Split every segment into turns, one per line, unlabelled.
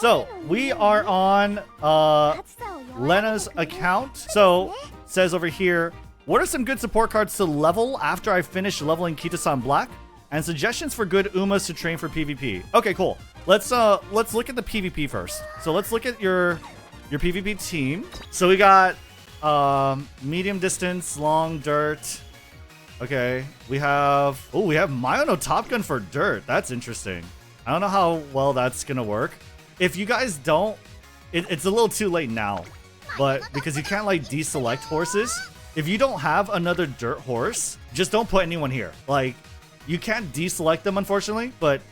So we are on Lena's account. So says over here, what are some good support cards to level after I finish leveling Kitasan Black? And suggestions for good Umas to train for PvP. Okay, cool. Let's look at the PvP first. So let's look at your PvP team. So we got medium distance, long dirt. Okay, we have Myono Top Gun for dirt. That's interesting. I don't know how well that's gonna work. If you guys don't, it's a little too late now, but because you can't like deselect horses. If you don't have another dirt horse, just don't put anyone here. Like, you can't deselect them, unfortunately, but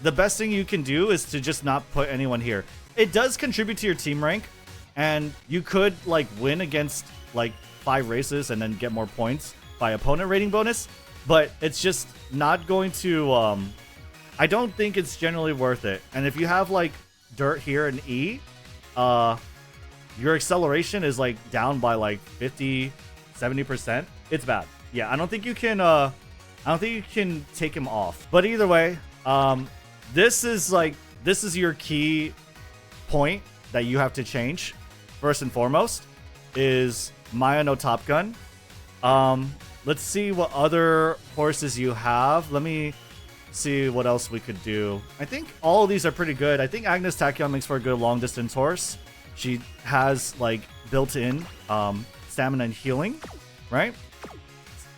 the best thing you can do is to just not put anyone here. It does contribute to your team rank, and you could like win against like 5 races and then get more points by opponent rating bonus, but it's just not going to, I don't think it's generally worth it. And if you have like dirt here and E, your acceleration is like down by like 50-70%. It's bad. Yeah, I don't think you can take him off. But either way, this is your key point that you have to change first and foremost is Myono Top Gun. Let's see what other horses you have. Let me see what else we could do. I think all of these are pretty good. I think Agnes Tachyon makes for a good long distance horse. She has like built-in stamina and healing, right?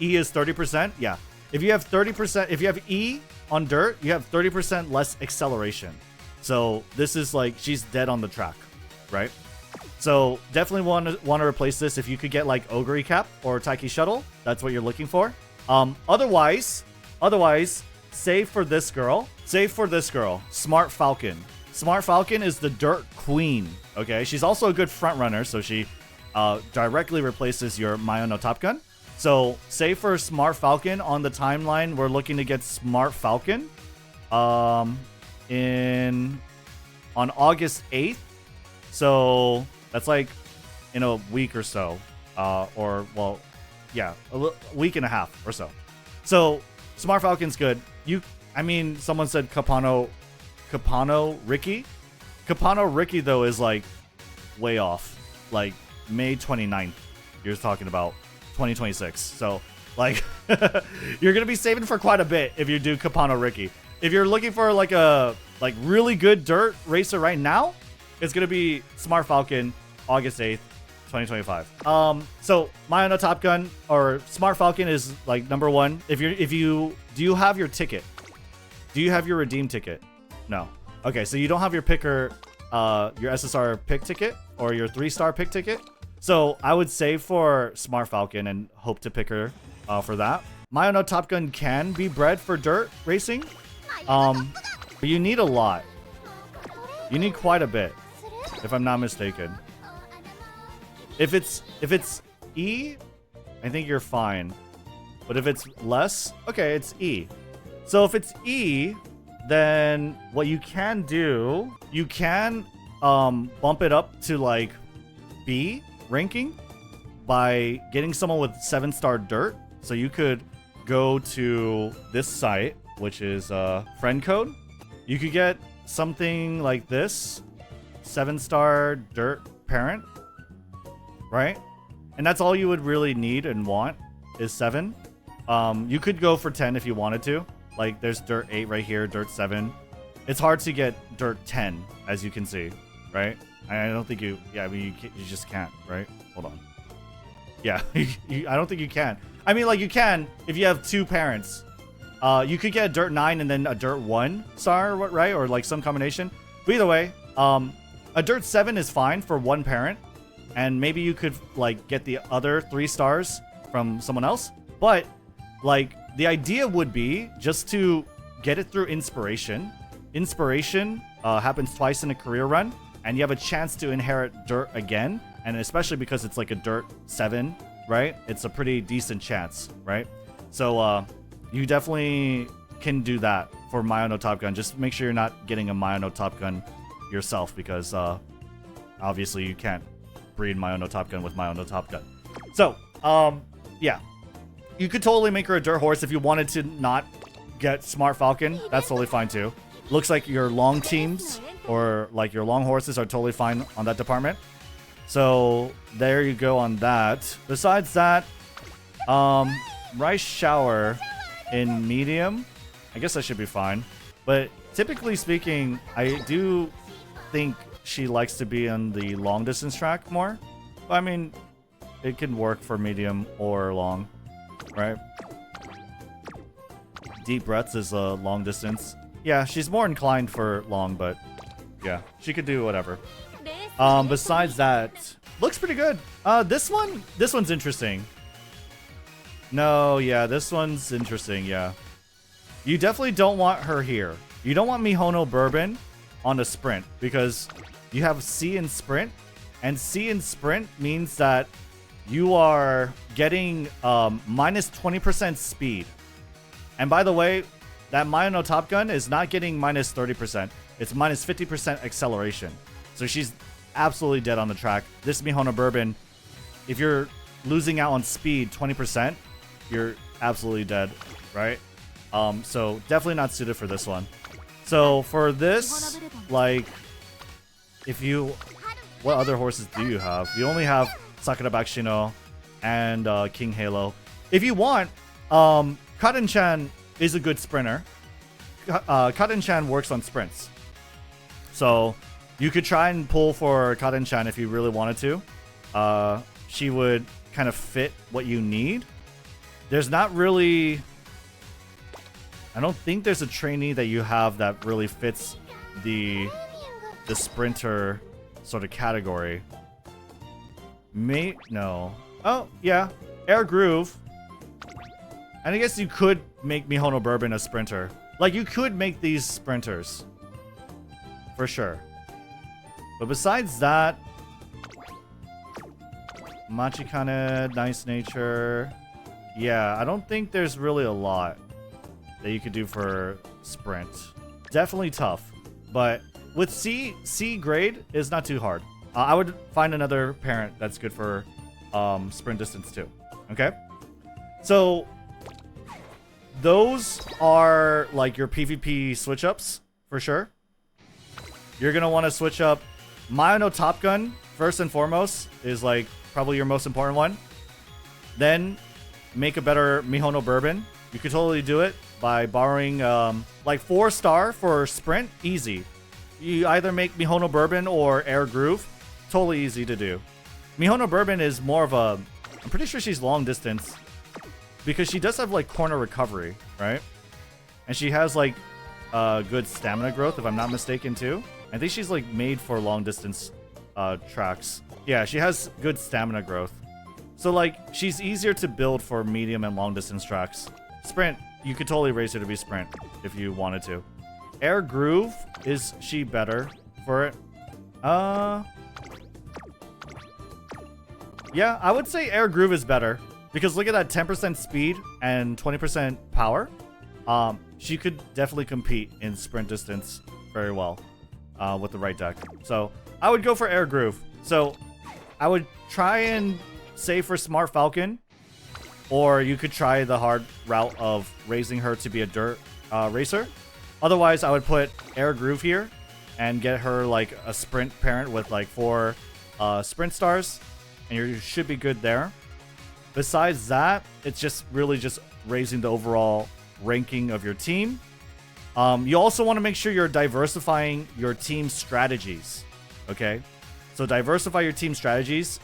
E is 30%. Yeah. If you have 30%, if you have E on dirt, you have 30% less acceleration. So this is like she's dead on the track, right? So definitely want to replace this. If you could get like Ogre Cap or Taiki Shuttle, that's what you're looking for. Otherwise, save for this girl. Smart Falcon. Smart Falcon is the dirt queen. Okay, she's also a good front runner, so she directly replaces your Myono Top Gun. So save for Smart Falcon. On the timeline, we're looking to get Smart Falcon on August 8th. So that's like in a week or so, or well, yeah, a week and a half or so. So Smart Falcon's good. Someone said Capano Ricky. Capano Ricky though is like way off, like May 29th. You're talking about 2026. So like you're gonna be saving for quite a bit if you do Capano Ricky. If you're looking for like a really good dirt racer right now, it's gonna be Smart Falcon, August 8th, 2025. So Myono Top Gun or Smart Falcon is like number one. Do you have your ticket? Do you have your redeem ticket? No. Okay, so you don't have your picker, your SSR pick ticket or your 3-star pick ticket. So I would save for Smart Falcon and hope to pick her for that. Myono Top Gun can be bred for dirt racing, but you need a lot. You need quite a bit, if I'm not mistaken. If it's E, I think you're fine. But if it's less, okay, it's E. So if it's E, then what you can do, you can bump it up to like B ranking by getting someone with 7-star dirt. So you could go to this site, which is friend code. You could get something like this, 7-star dirt parent, right? And that's all you would really need and want is 7. You could go for 10 if you wanted to. Like there's dirt 8 right here, dirt 7. It's hard to get dirt 10, as you can see, right? I don't think you just can't, right? Hold on. Yeah, I don't think you can. I mean, like you can if you have 2 parents. You could get a dirt 9 and then a dirt 1 star, right? Or like some combination. But either way, a dirt 7 is fine for 1 parent. And maybe you could like get the other 3 stars from someone else. But like the idea would be just to get it through inspiration. Inspiration happens twice in a career run, and you have a chance to inherit dirt again. And especially because it's like a dirt 7, right? It's a pretty decent chance, right? So you definitely can do that for Myono Top Gun. Just make sure you're not getting a Myono Top Gun yourself, because obviously you can't breed Myono Top Gun with Myono Top Gun. So yeah, you could totally make her a dirt horse if you wanted to not get Smart Falcon. That's totally fine too. Looks like your long teams or like your long horses are totally fine on that department. So there you go on that. Besides that, Rice Shower in medium, I guess that should be fine. But typically speaking, I do think she likes to be on the long distance track more. But I mean, it can work for medium or long, right? Deep Breaths is a long distance. Yeah, she's more inclined for long, but yeah, she could do whatever. Besides that, looks pretty good. This one's interesting. No, yeah, this one's interesting, yeah. You definitely don't want her here. You don't want Mihono Bourbon on a sprint because you have C in sprint, and C in sprint means that you are getting minus 20% speed. And by the way, that Mihono Top Gun is not getting minus 30%. It's minus 50% acceleration. So she's absolutely dead on the track. This Mihono Bourbon, if you're losing out on speed 20%, you're absolutely dead, right? So definitely not suited for this one. So for this, like, if you, what other horses do you have? You only have Sakura Bakshino and King Halo. If you want, Kaden-chan is a good sprinter. Kaden-chan works on sprints. So you could try and pull for Kaden-chan if you really wanted to. She would kind of fit what you need. There's not really... I don't think there's a trainee that you have that really fits the sprinter sort of category. No. Oh, yeah. Air Groove. And I guess you could make Mihono Bourbon a sprinter. Like, you could make these sprinters. For sure. But besides that... Machikane, Nice Nature... Yeah, I don't think there's really a lot that you could do for sprint. Definitely tough. But with C grade is not too hard. I would find another parent that's good for sprint distance too. Okay? So... those are like your PvP switch ups for sure. You're gonna want to switch up Mihono Top Gun first and foremost is like probably your most important one. Then make a better Mihono Bourbon. You could totally do it by borrowing like 4-star for sprint. Easy. You either make Mihono Bourbon or Air Groove. Totally easy to do. Mihono Bourbon is more of a... I'm pretty sure she's long distance. Because she does have, like, corner recovery, right? And she has, like, good stamina growth, if I'm not mistaken, too. I think she's, like, made for long-distance tracks. Yeah, she has good stamina growth. So, like, she's easier to build for medium and long-distance tracks. Sprint, you could totally raise her to be sprint if you wanted to. Air Groove, is she better for it? Yeah, I would say Air Groove is better. Because look at that 10% speed and 20% power. She could definitely compete in sprint distance very well with the right deck. So I would go for Air Groove. So I would try and save for Smart Falcon. Or you could try the hard route of raising her to be a dirt racer. Otherwise, I would put Air Groove here and get her like a sprint parent with like 4 sprint stars. And you should be good there. Besides that, it's just really just raising the overall ranking of your team. You also want to make sure you're diversifying your team strategies. Okay? So diversify your team strategies.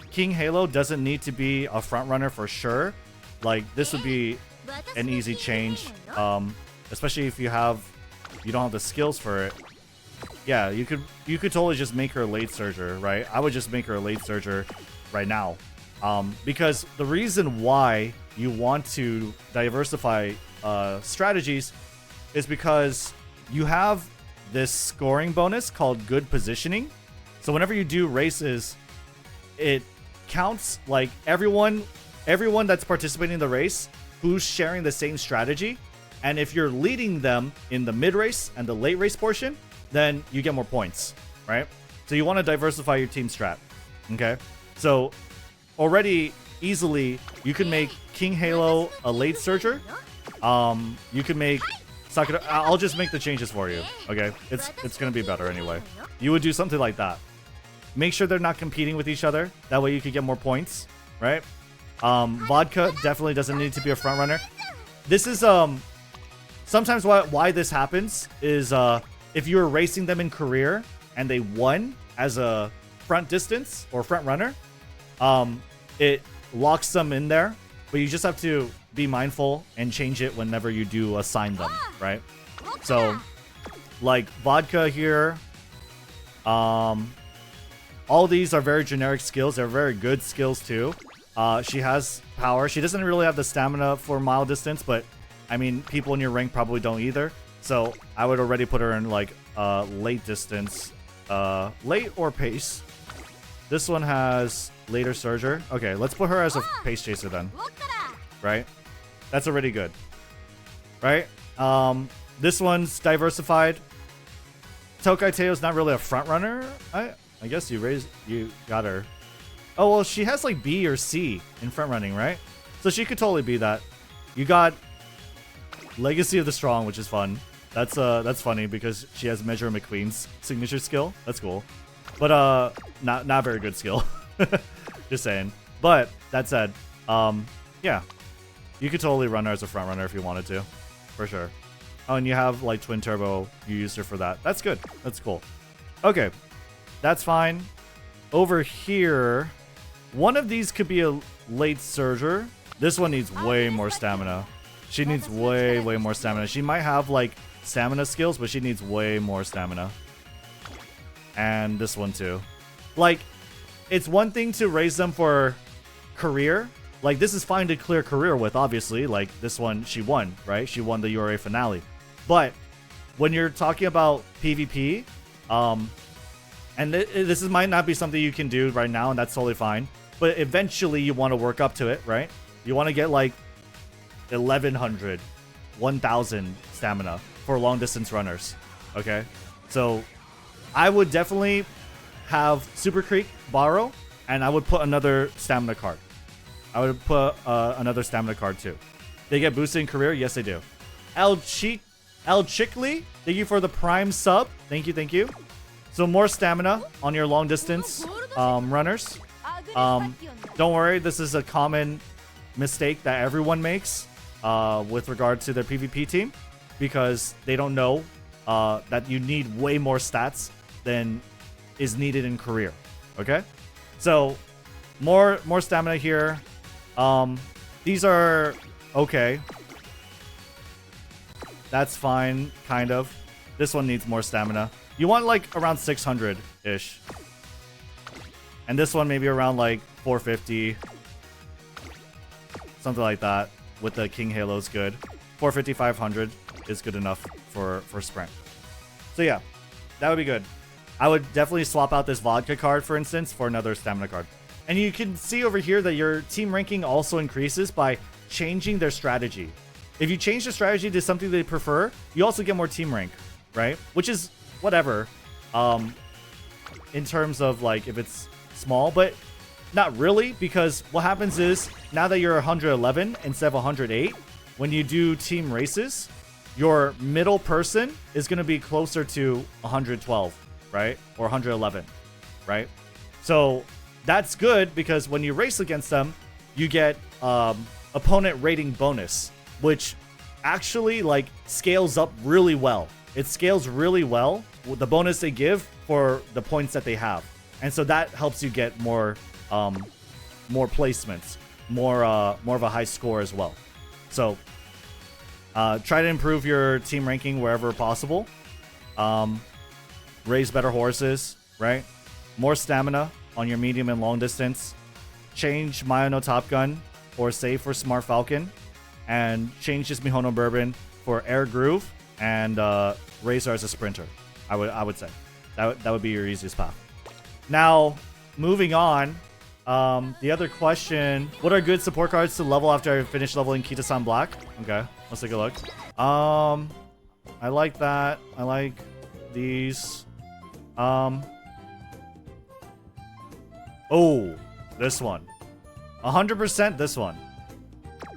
King Halo doesn't need to be a front runner for sure. Like, this would be an easy change. Especially if you don't have the skills for it. Yeah, you could totally just make her a late surger, right? I would just make her a late surger right now. Because the reason why you want to diversify strategies is because you have this scoring bonus called good positioning. So whenever you do races, it counts like everyone that's participating in the race who's sharing the same strategy. And if you're leading them in the mid race and the late race portion, then you get more points, right? So you want to diversify your team strat. Okay, so already easily you can make King Halo a late surger. You can make Sakura, I'll just make the changes for you. Okay, it's gonna be better anyway. You would do something like that. Make sure they're not competing with each other. That way you could get more points, right? Vodka definitely doesn't need to be a front runner. This is sometimes why this happens is if you were racing them in career and they won as a front distance or front runner, it locks them in there. But you just have to be mindful and change it whenever you do assign them, right? So, like Vodka here, all these are very generic skills. They're very good skills too. She has power. She doesn't really have the stamina for mile distance, but I mean, people in your rank probably don't either. So I would already put her in like late distance, late or pace. This one has later surger. Okay, let's put her as a pace chaser then. Right? That's already good. Right? This one's diversified. Tokai Teo's not really a front runner. I guess you got her. Oh, well, she has like B or C in front running, right? So she could totally be that. You got Legacy of the Strong, which is fun. That's funny because she has Measure McQueen's signature skill. That's cool. But not very good skill. Just saying. But that said, yeah. You could totally run her as a front runner if you wanted to. For sure. Oh, and you have like Twin Turbo. You used her for that. That's good. That's cool. Okay. That's fine. Over here, one of these could be a late surger. This one needs way more stamina. She needs way more stamina. She might have like stamina skills, but she needs way more stamina. And this one too. Like, it's one thing to raise them for career. Like, this is fine to clear career with, obviously. Like, this one, she won, right? She won the URA finale. But when you're talking about PvP, and this might not be something you can do right now, and that's totally fine. But eventually, you want to work up to it, right? You want to get, like, 1,100, 1,000 stamina for long-distance runners, okay? So, I would definitely have Super Creek borrow, and I would put another stamina card. I would put another stamina card too. They get boosted in career? Yes, they do. El Chickley, thank you for the Prime sub. Thank you. So more stamina on your long distance runners. Don't worry, this is a common mistake that everyone makes with regard to their PvP team, because they don't know that you need way more stats than is needed in career. Okay, so more stamina here. These are okay. That's fine, kind of. This one needs more stamina. You want like around 600-ish. And this one maybe around like 450. Something like that. With the King Halo is good. 450, 500 is good enough for sprint. So yeah, that would be good. I would definitely swap out this vodka card, for instance, for another stamina card. And you can see over here that your team ranking also increases by changing their strategy. If you change the strategy to something they prefer, you also get more team rank, right? Which is whatever, in terms of like if it's small, but not really, because what happens is now that you're 111 instead of 108, when you do team races, your middle person is going to be closer to 112, right? Or 111, right? So that's good because when you race against them, you get opponent rating bonus, which actually like scales up really well. It scales really well with the bonus they give for the points that they have, and so that helps you get more placements, more of a high score as well. So try to improve your team ranking wherever possible. Raise better horses, right? More stamina on your medium and long distance. Change Mayano Top Gun or save for Smart Falcon, and change this Mihono Bourbon for Air Groove and raise her as a sprinter. I would say that would be your easiest path. Now, moving on. The other question: what are good support cards to level after I finish leveling Kitasan Black? Okay, let's take a look. I like that. I like these. Oh, this one. 100% this one.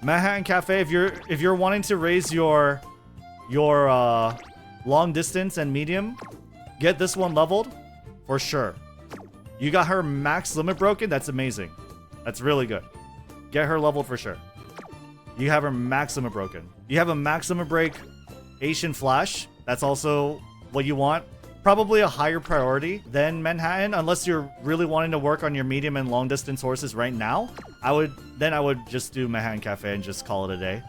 Manhattan Cafe, if you're wanting to raise your your long distance and medium, get this one leveled for sure. You got her max limit broken. That's amazing. That's really good. Get her leveled for sure. You have her max limit broken. You have a max limit break Asian Flash. That's also what you want. Probably a higher priority than Manhattan, unless you're really wanting to work on your medium and long distance horses right now. I would just do Manhattan Cafe and just call it a day.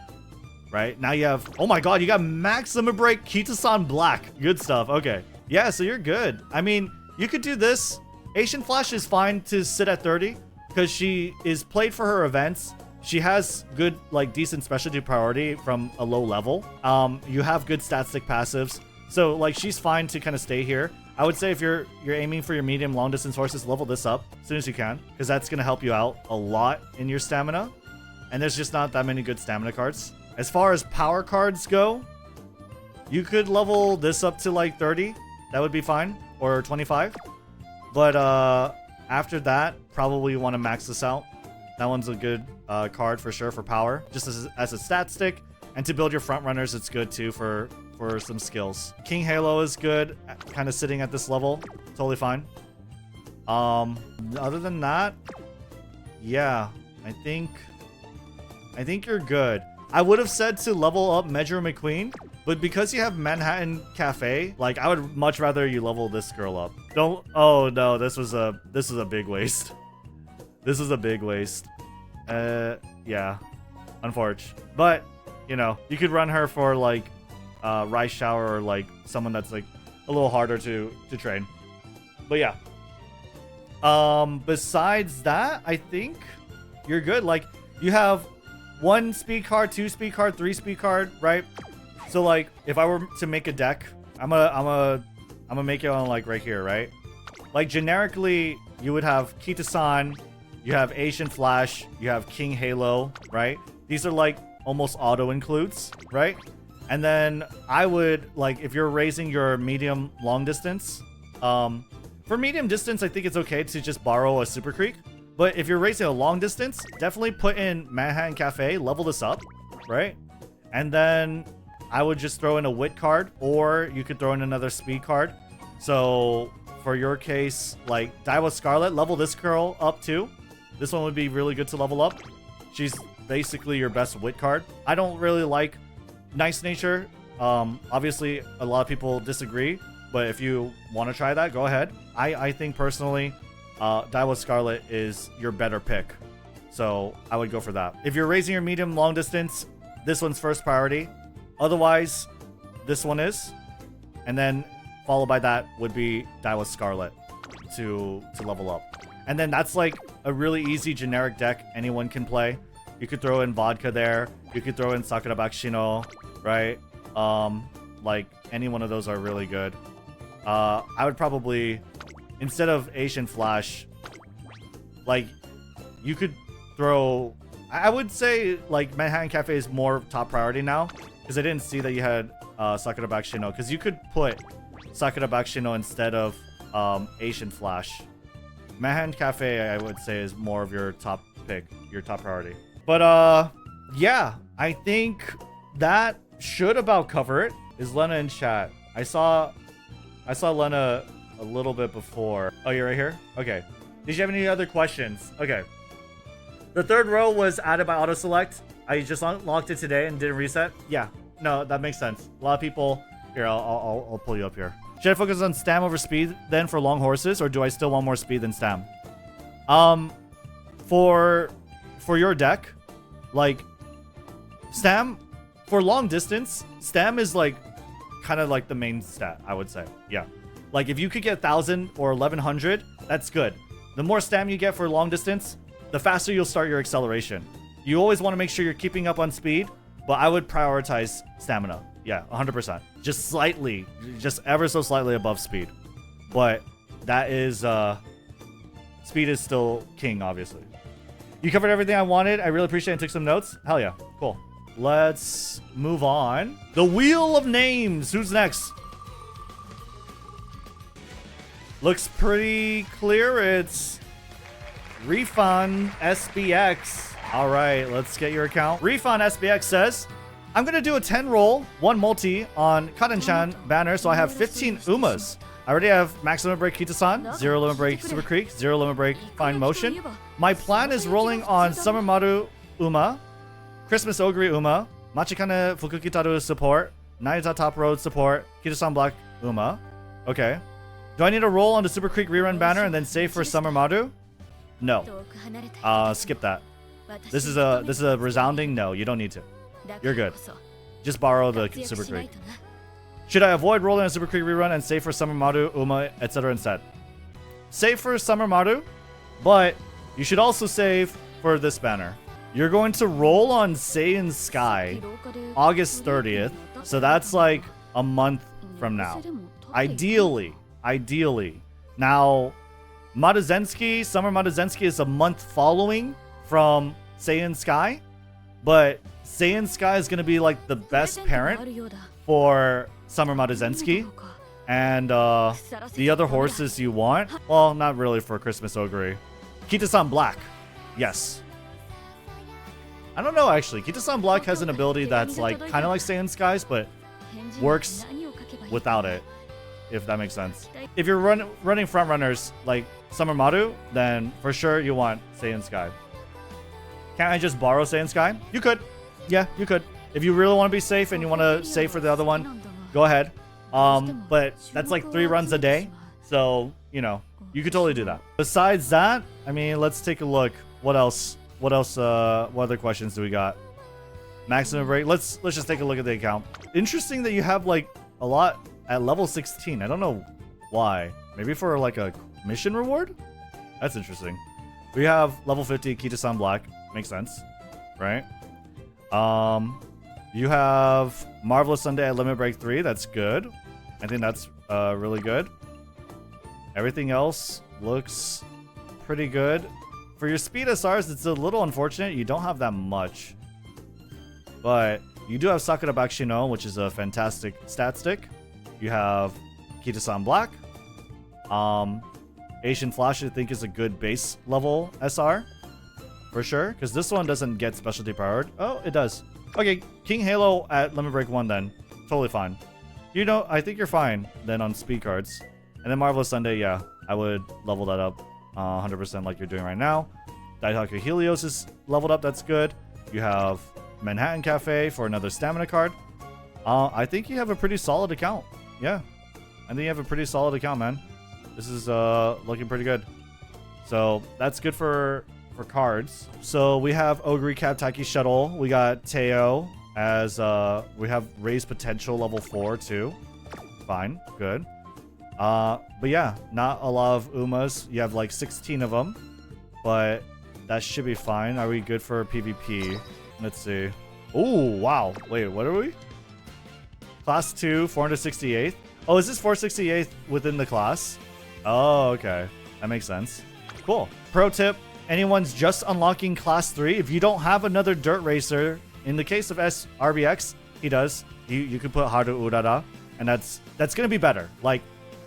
Right? Now you have, oh my god, you got max limit break Kitasan Black. Good stuff. Okay. Yeah, so you're good. I mean, you could do this. Asian Flash is fine to sit at 30 because she is played for her events. She has good, like, decent specialty priority from a low level. You have good stat stick passives. So, like, she's fine to kind of stay here. I would say if you're aiming for your medium long distance horses, level this up as soon as you can, because that's going to help you out a lot in your stamina. And there's just not that many good stamina cards. As far as power cards go, you could level this up to like 30. That would be fine. Or 25. But after that, probably you want to max this out. That one's a good card for sure for power. Just as a stat stick. And to build your front runners, it's good too for some skills. King Halo is good. Kind of sitting at this level. Totally fine. Other than that, yeah, I think you're good. I would have said to level up Measure McQueen, but because you have Manhattan Cafe, like, I would much rather you level this girl up. Don't. Oh no, this was a big waste. This is a big waste. Yeah, unfortunate. But you know, you could run her for like Rice Shower or like someone that's like a little harder to train. But yeah. Besides that, I think you're good. Like, you have 1 speed card, 2 speed card, 3 speed card, right? So like, if I were to make a deck, I'm gonna make it on like right here, right? Like, generically, you would have Kitasan, you have Asian Flash, you have King Halo, right? These are like almost auto includes, right? And then I would, like, if you're raising your medium long distance, for medium distance, I think it's okay to just borrow a Super Creek. But if you're racing a long distance, definitely put in Manhattan Cafe, level this up, right? And then I would just throw in a wit card, or you could throw in another speed card. So for your case, like Daiwa Scarlet, level this girl up too. This one would be really good to level up. She's basically your best wit card. I don't really like Nice Nature. Obviously, a lot of people disagree, but if you want to try that, go ahead. I think personally, Daiwa Scarlet is your better pick. So I would go for that. If you're raising your medium long distance, this one's first priority. Otherwise, this one is. And then followed by that would be Daiwa Scarlet to level up. And then that's like a really easy generic deck anyone can play. You could throw in Vodka there. You could throw in Sakura Bakshino, right? Like, any one of those are really good. I would probably, instead of Asian Flash, like, you could throw, I would say, like, Manhattan Cafe is more top priority now, because I didn't see that you had Sakura Bakshino, because you could put Sakura Bakshino instead of Asian Flash. Manhattan Cafe, I would say, is more of your top pick, your top priority. But, yeah, I think that should about cover it. Is Lena in chat? I saw Lena a little bit before. Oh, you're right here? Okay. Did you have any other questions? Okay. The third row was added by auto select. I just unlocked it today and didn't reset. Yeah. No, that makes sense. A lot of people. Here, I'll pull you up here. Should I focus on stam over speed then for long horses, or do I still want more speed than stam? For your deck, like, stam for long distance, stam is like kind of like the main stat, I would say. Yeah. Like, if you could get 1,000 or 1,100, that's good. The more stam you get for long distance, the faster you'll start your acceleration. You always want to make sure you're keeping up on speed, but I would prioritize stamina. Yeah, 100%. Just slightly, just ever so slightly above speed. But that is, speed is still king, obviously. You covered everything I wanted. I really appreciate it and took some notes. Hell yeah. Cool. Let's move on. The Wheel of Names. Who's next? Looks pretty clear. It's rifansbx. All right, let's get your account. rifansbx says, I'm going to do a 10 roll, 1 multi on Kitasan banner, so I have 15 Umas. I already have max limit break Kitasan, 0 limit break Super Creek, 0 limit break Fine Motion. My plan is rolling on Summer Maru Uma, Christmas Ogre Uma, Machikane Fukukitaru support, Naita Top Road support, Kitasan Black Uma. Okay. Do I need to roll on the Super Creek rerun banner and then save for Summer Maru? No. Skip that. This is a resounding no. You don't need to. You're good. Just borrow the Super Creek. Should I avoid rolling a Super Creek rerun and save for Summer Maru, Uma, etc. instead? Save for Summer Maru, but you should also save for this banner. You're going to roll on Saiyan Sky August 30th, so that's like a month from now. Ideally. Now, Maduzensky, Summer Maduzensky is a month following from Saiyan Sky, but Saiyan Sky is going to be like the best parent for Summer Maduzensky. And the other horses you want, well, not really for Christmas Ogre. Kitasan Black, yes. I don't know actually. Kitasan Black has an ability that's like kind of like Saiyan Skies, but works without it, if that makes sense. If you're running front runners like Summer Maru, then for sure you want Saiyan Sky. Can't I just borrow Saiyan Sky? You could. Yeah, you could. If you really want to be safe and you want to save for the other one, go ahead. But that's like 3 runs a day, so you know you could totally do that. Besides that, I mean, let's take a look. What else? What other questions do we got? Maximum break. Let's just take a look at the account. Interesting that you have like a lot at level 16. I don't know why. Maybe for like a mission reward? That's interesting. We have level 50 Kitasan Black. Makes sense, right? You have Marvelous Sunday at Limit Break 3. That's good. I think that's really good. Everything else looks pretty good. For your speed SRs, it's a little unfortunate. You don't have that much. But you do have Sakura Bakshino, which is a fantastic stat stick. You have Kitasan Black. Asian Flash, I think, is a good base level SR. For sure. Because this one doesn't get specialty powered. Oh, it does. Okay, King Halo at Limit Break 1 then. Totally fine. You know, I think you're fine then on speed cards. And then Marvelous Sunday, yeah. I would level that up 100% like you're doing right now. Daihaku Helios is leveled up. That's good. You have Manhattan Cafe for another stamina card. I think you have a pretty solid account. Yeah. I think you have a pretty solid account, man. This is looking pretty good. So that's good for cards. So we have Ogre Cap Taiki Shuttle. We got Teo as we have Raised Potential level 4 too. Fine. Good. But yeah, not a lot of Umas. You have like 16 of them, but that should be fine. Are we good for PvP? Let's see. Oh, wow. Wait, what are we? Class 2, 468th. Oh, is this 468th within the class? Oh, okay. That makes sense. Cool. Pro tip, anyone's just unlocking class 3. If you don't have another dirt racer, in the case of RBX, he does. You could put Haru Urara, and that's going to be better. Like,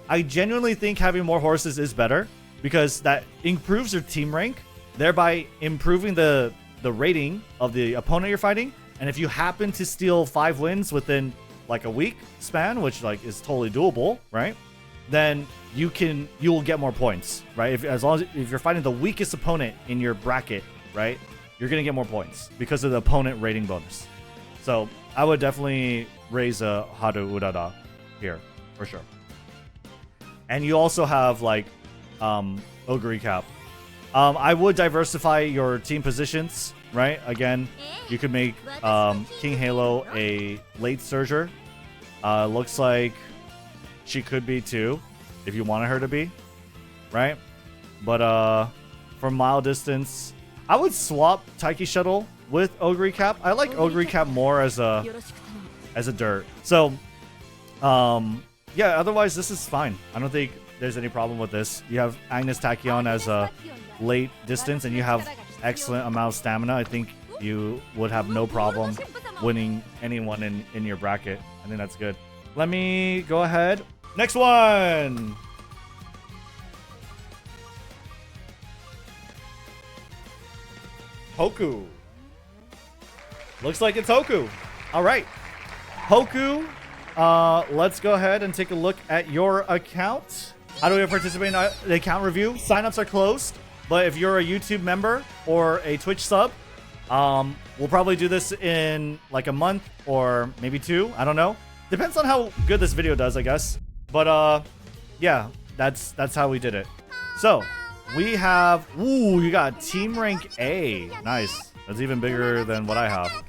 I genuinely think having more horses is better because that improves your team rank, thereby improving the rating of the opponent you're fighting. And if you happen to steal 5 wins within like a week span, which like is totally doable, right? Then you will get more points, right? If you're fighting the weakest opponent in your bracket, right? You're gonna get more points because of the opponent rating bonus. So I would definitely raise a Haru Urara here for sure. And you also have like Ogre Cap. I would diversify your team positions, right? Again, you could make King Halo a late surger. Looks like she could be too, if you wanted her to be, right? But for mile distance, I would swap Taiki Shuttle with Ogre Cap. I like Ogre Cap more as a dirt. So, yeah, otherwise this is fine. I don't think there's any problem with this. You have Agnes Tachyon as a late distance, and you have excellent amount of stamina. I think you would have no problem winning anyone in your bracket. I think that's good. Let me go ahead. Next one. Hoku. Looks like it's Hoku. All right. Hoku, let's go ahead and take a look at your account. How do we participate in the account review? Signups are closed, but if you're a YouTube member or a Twitch sub, we'll probably do this in like a month or maybe 2. I don't know. Depends on how good this video does, I guess. But yeah, that's how we did it. So we have, ooh, you got team rank A. Nice. That's even bigger than what I have.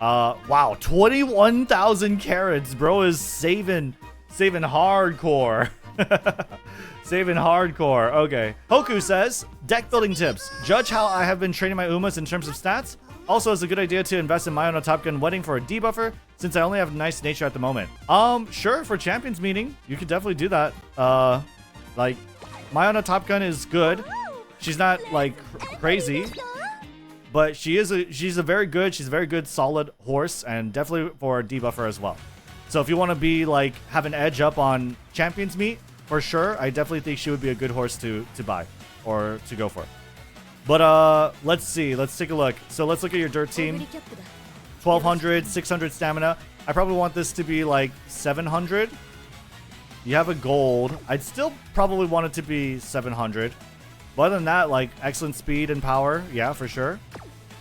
Wow, 21,000 carats. Bro is saving hardcore. Saving hardcore. Okay. Hoku says, deck building tips. Judge how I have been training my Umas in terms of stats. Also, it's a good idea to invest in Mayona Top Gun Wedding for a debuffer, since I only have nice nature at the moment. Sure, for Champions Meeting, you could definitely do that. Like, Mayona Top Gun is good. She's not, like, crazy. But she's a very good solid horse, and definitely for a debuffer as well. So if you want to be like have an edge up on Champions Meet, for sure, I definitely think she would be a good horse to buy or to go for. But let's see, let's take a look. So let's look at your dirt team. 1200, 600 stamina. I probably want this to be like 700. You have a gold. I'd still probably want it to be 700. But other than that, like excellent speed and power, yeah, for sure.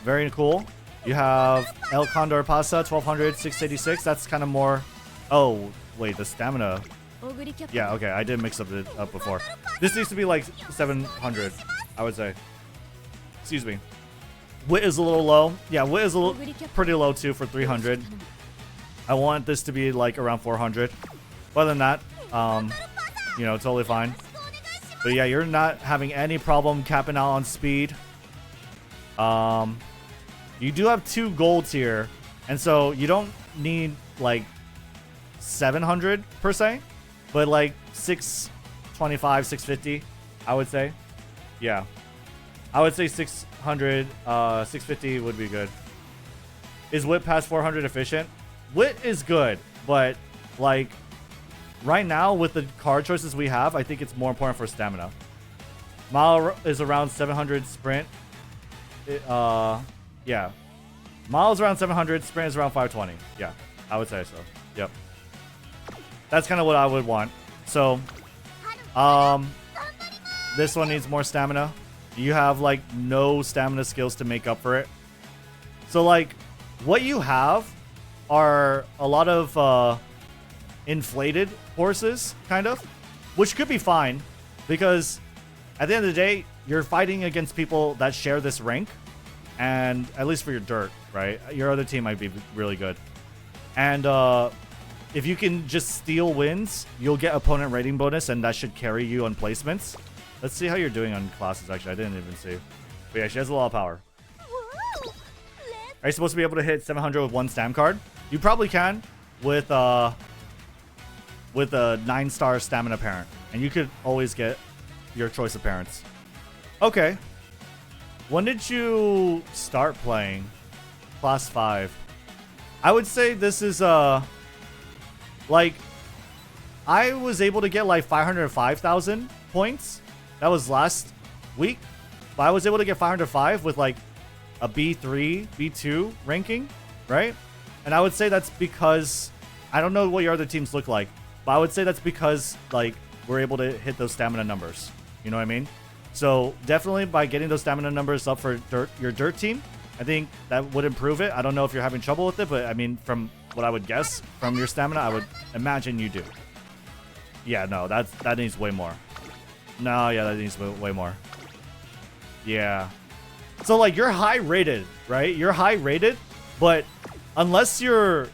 Very cool. You have El Condor Pasa, 1200, 686. That's kind of more. Oh, wait, the stamina. Yeah, okay, I did mix it up before. This needs to be like 700, I would say. Excuse me. Wit is a little low. Yeah, wit is pretty low too for 300. I want this to be like around 400. But other than that, you know, totally fine. But yeah, you're not having any problem capping out on speed. You do have 2 golds here, and so you don't need like 700 per se, but like 625, 650, I would say. Yeah, I would say 600, 650 would be good. Is Wit past 400 efficient? Wit is good, but like right now with the card choices we have, I think it's more important for stamina. Mile is around 700 sprint. Yeah. Mile's around 700, sprint is around 520. Yeah, I would say so. Yep. That's kind of what I would want. So, this one needs more stamina. You have like no stamina skills to make up for it. So like, what you have are a lot of inflated horses, kind of, which could be fine because at the end of the day, you're fighting against people that share this rank. And at least for your dirt, right? Your other team might be really good. And if you can just steal wins, you'll get opponent rating bonus, and that should carry you on placements. Let's see how you're doing on classes, actually. I didn't even see. But yeah, she has a lot of power. Are you supposed to be able to hit 700 with 1 stam card? You probably can with a 9-star stamina parent. And you could always get your choice of parents. Okay. When did you start playing? Class 5. I would say this is like I was able to get like 505,000 points. That was last week. But I was able to get 505 with like a B3, B2 ranking, right? And I would say that's because I don't know what your other teams look like, but I would say that's because like we're able to hit those stamina numbers. You know what I mean? So definitely by getting those stamina numbers up for your dirt team, I think that would improve it. I don't know if you're having trouble with it, but I mean, from what I would guess from your stamina, I would imagine you do. Yeah, no, that needs way more. No, yeah, that needs way more. Yeah. So like you're high rated, right? You're high rated, but unless you're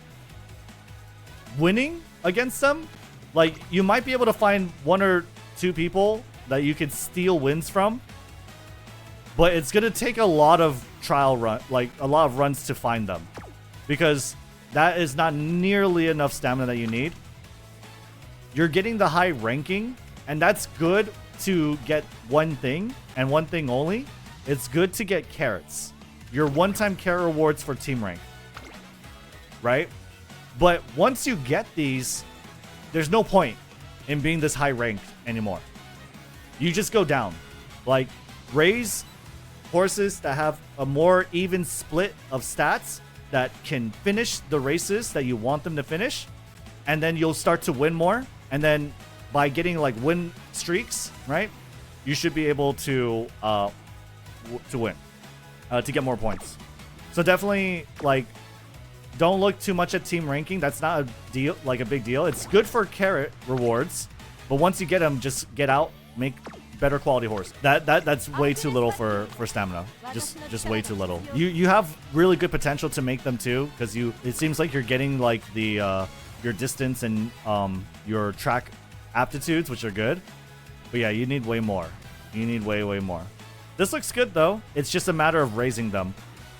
winning against them, like you might be able to find 1 or 2 people that you can steal wins from, but it's gonna take a lot of trial run, like a lot of runs to find them, because that is not nearly enough stamina that you need. You're getting the high ranking, and that's good to get one thing and one thing only. It's good to get carats, your one-time carrot rewards for team rank, right? But once you get these, there's no point in being this high ranked anymore. You just go down. Like, raise horses that have a more even split of stats that can finish the races that you want them to finish, and then you'll start to win more. And then by getting like win streaks, right, you should be able to win, to get more points. So definitely, like, don't look too much at team ranking. That's not a deal, like a big deal. It's good for carrot rewards, but once you get them, just get out, make better quality horse. That's way too little for stamina. Just way too little. You have really good potential to make them too, because it seems like you're getting like the your distance and your track aptitudes, which are good. But yeah, you need way more. You need way more. This looks good though. It's just a matter of raising them.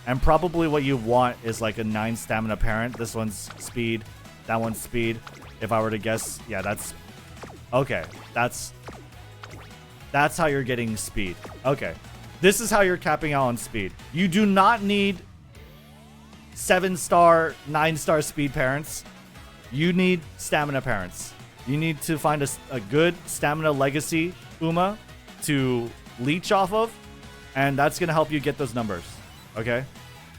And probably what you want is like a 9 stamina parent. This one's speed. That one's speed. If I were to guess, yeah, that's... Okay, that's how you're getting speed. Okay, this is how you're capping out on speed. You do not need 7-star, 9-star speed parents. You need stamina parents. You need to find a good stamina legacy Uma to leech off of, and that's going to help you get those numbers. Okay,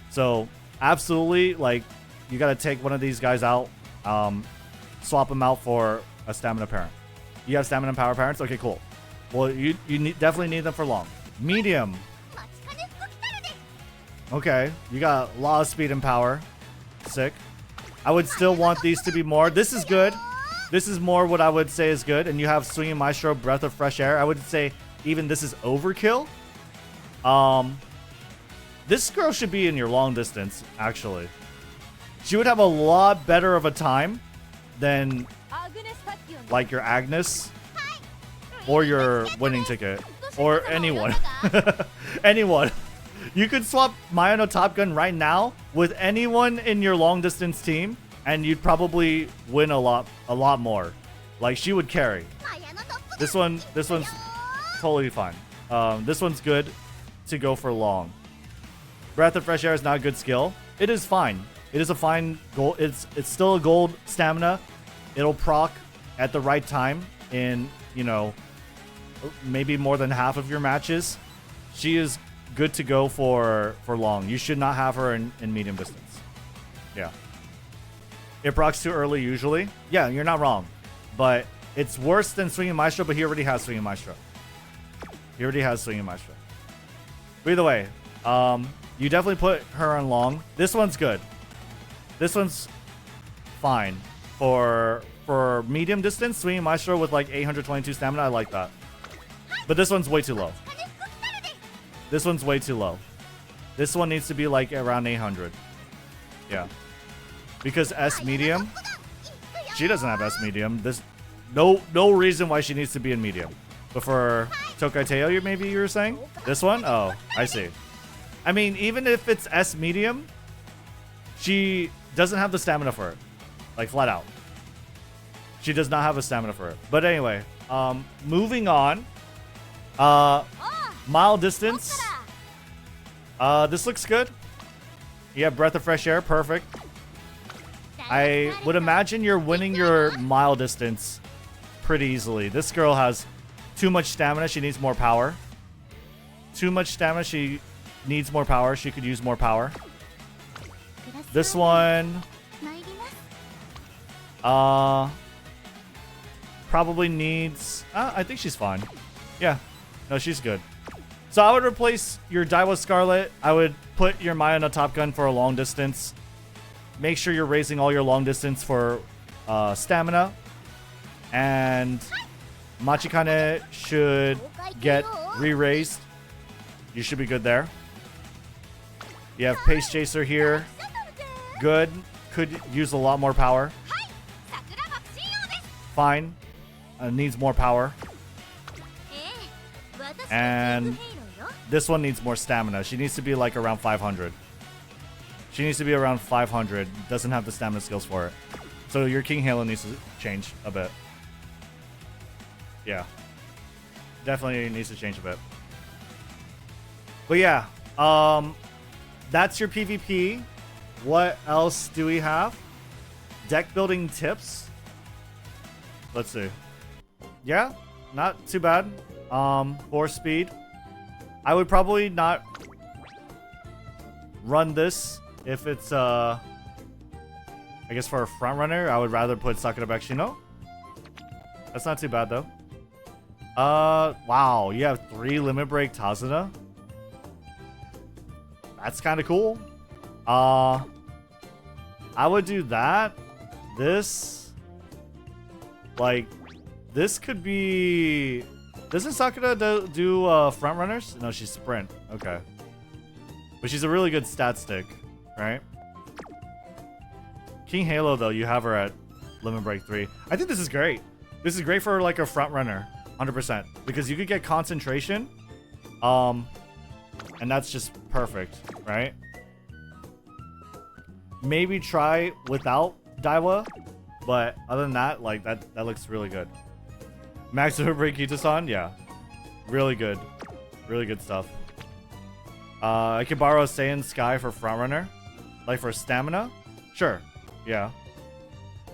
so absolutely, like, you got to take one of these guys out, swap them out for a stamina parent. You have stamina and power parents? Okay, cool. Well, you definitely need them for long. Medium. Okay, you got a lot of speed and power. Sick. I would still want these to be more. This is good. This is more what I would say is good. And you have Swinging Maestro, Breath of Fresh Air. I would say even this is overkill. This girl should be in your long distance, actually. She would have a lot better of a time than like your Agnes or your winning ticket or anyone. Anyone. You could swap Maya no Top Gun right now with anyone in your long distance team and you'd probably win a lot more. Like, she would carry. This one's totally fine. This one's good to go for long. Breath of Fresh Air is not a good skill. It is fine. It is a fine gold. It's still a gold stamina. It'll proc at the right time in, you know, maybe more than half of your matches. She is good to go for long. You should not have her in medium distance. Yeah. It procs too early usually. Yeah, you're not wrong. But it's worse than Swinging Maestro, but he already has Swinging Maestro. He already has Swinging Maestro. But either way, you definitely put her on long. This one's good. This one's fine. For medium distance, Swinging Maestro with like 822 stamina, I like that. But this one's way too low. This one's way too low. This one needs to be like around 800. Yeah. Because S medium, she doesn't have S medium. There's no reason why she needs to be in medium. But for Tokai Teo, maybe you were saying? This one? Oh, I see. I mean, even if it's S medium, she doesn't have the stamina for it. Like, flat out. She does not have a stamina for it. But anyway, moving on. Mile distance. This looks good. You have Breath of Fresh Air. Perfect. I would imagine you're winning your mile distance pretty easily. This girl has too much stamina. She needs more power. Too much stamina. She needs more power. She could use more power. This one probably needs... I think she's fine. Yeah. No, she's good. So I would replace your Daiwa Scarlet. I would put your Maya no Top Gun for a long distance. Make sure you're raising all your long distance for stamina. And Machikane should get re-raised. You should be good there. You have Pace Chaser here. Good. Could use a lot more power. Fine. Needs more power. And this one needs more stamina. She needs to be like around 500. She needs to be around 500. Doesn't have the stamina skills for it. So your King Halo needs to change a bit. Yeah. Definitely needs to change a bit. But yeah. That's your PvP. What else do we have? Deck building tips. Let's see. Yeah. Not too bad. 4 speed. I would probably not run this if it's I guess for a front runner, I would rather put Sakura Shino. That's not too bad though. Wow, you have 3 Limit Break Tazuna. That's kind of cool. I would do that. This, like, this could be. Doesn't Sakura do front runners? No, she's sprint. Okay, but she's a really good stat stick, right? King Halo though, you have her at Limit Break 3. I think this is great. This is great for like a front runner, 100%, because you could get concentration, and that's just perfect, right? Maybe try without Daiwa, but other than that, like that looks really good. Max Break Kitasan, yeah, really good stuff. I could borrow Saiyan Sky for front runner, like for stamina, sure, yeah.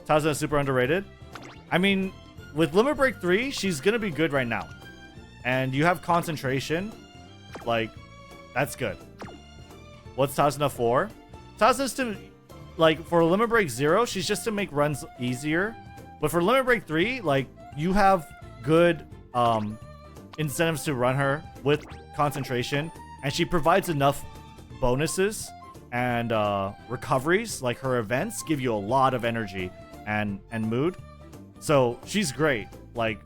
Tazuna super underrated. I mean, with Limit Break 3, she's gonna be good right now, and you have concentration, like that's good. What's Tazuna for? Tazuna's to, like, for Limit Break 0, she's just to make runs easier. But for Limit Break 3, like, you have good incentives to run her with concentration. And she provides enough bonuses and recoveries. Like, her events give you a lot of energy and mood. So, she's great. Like,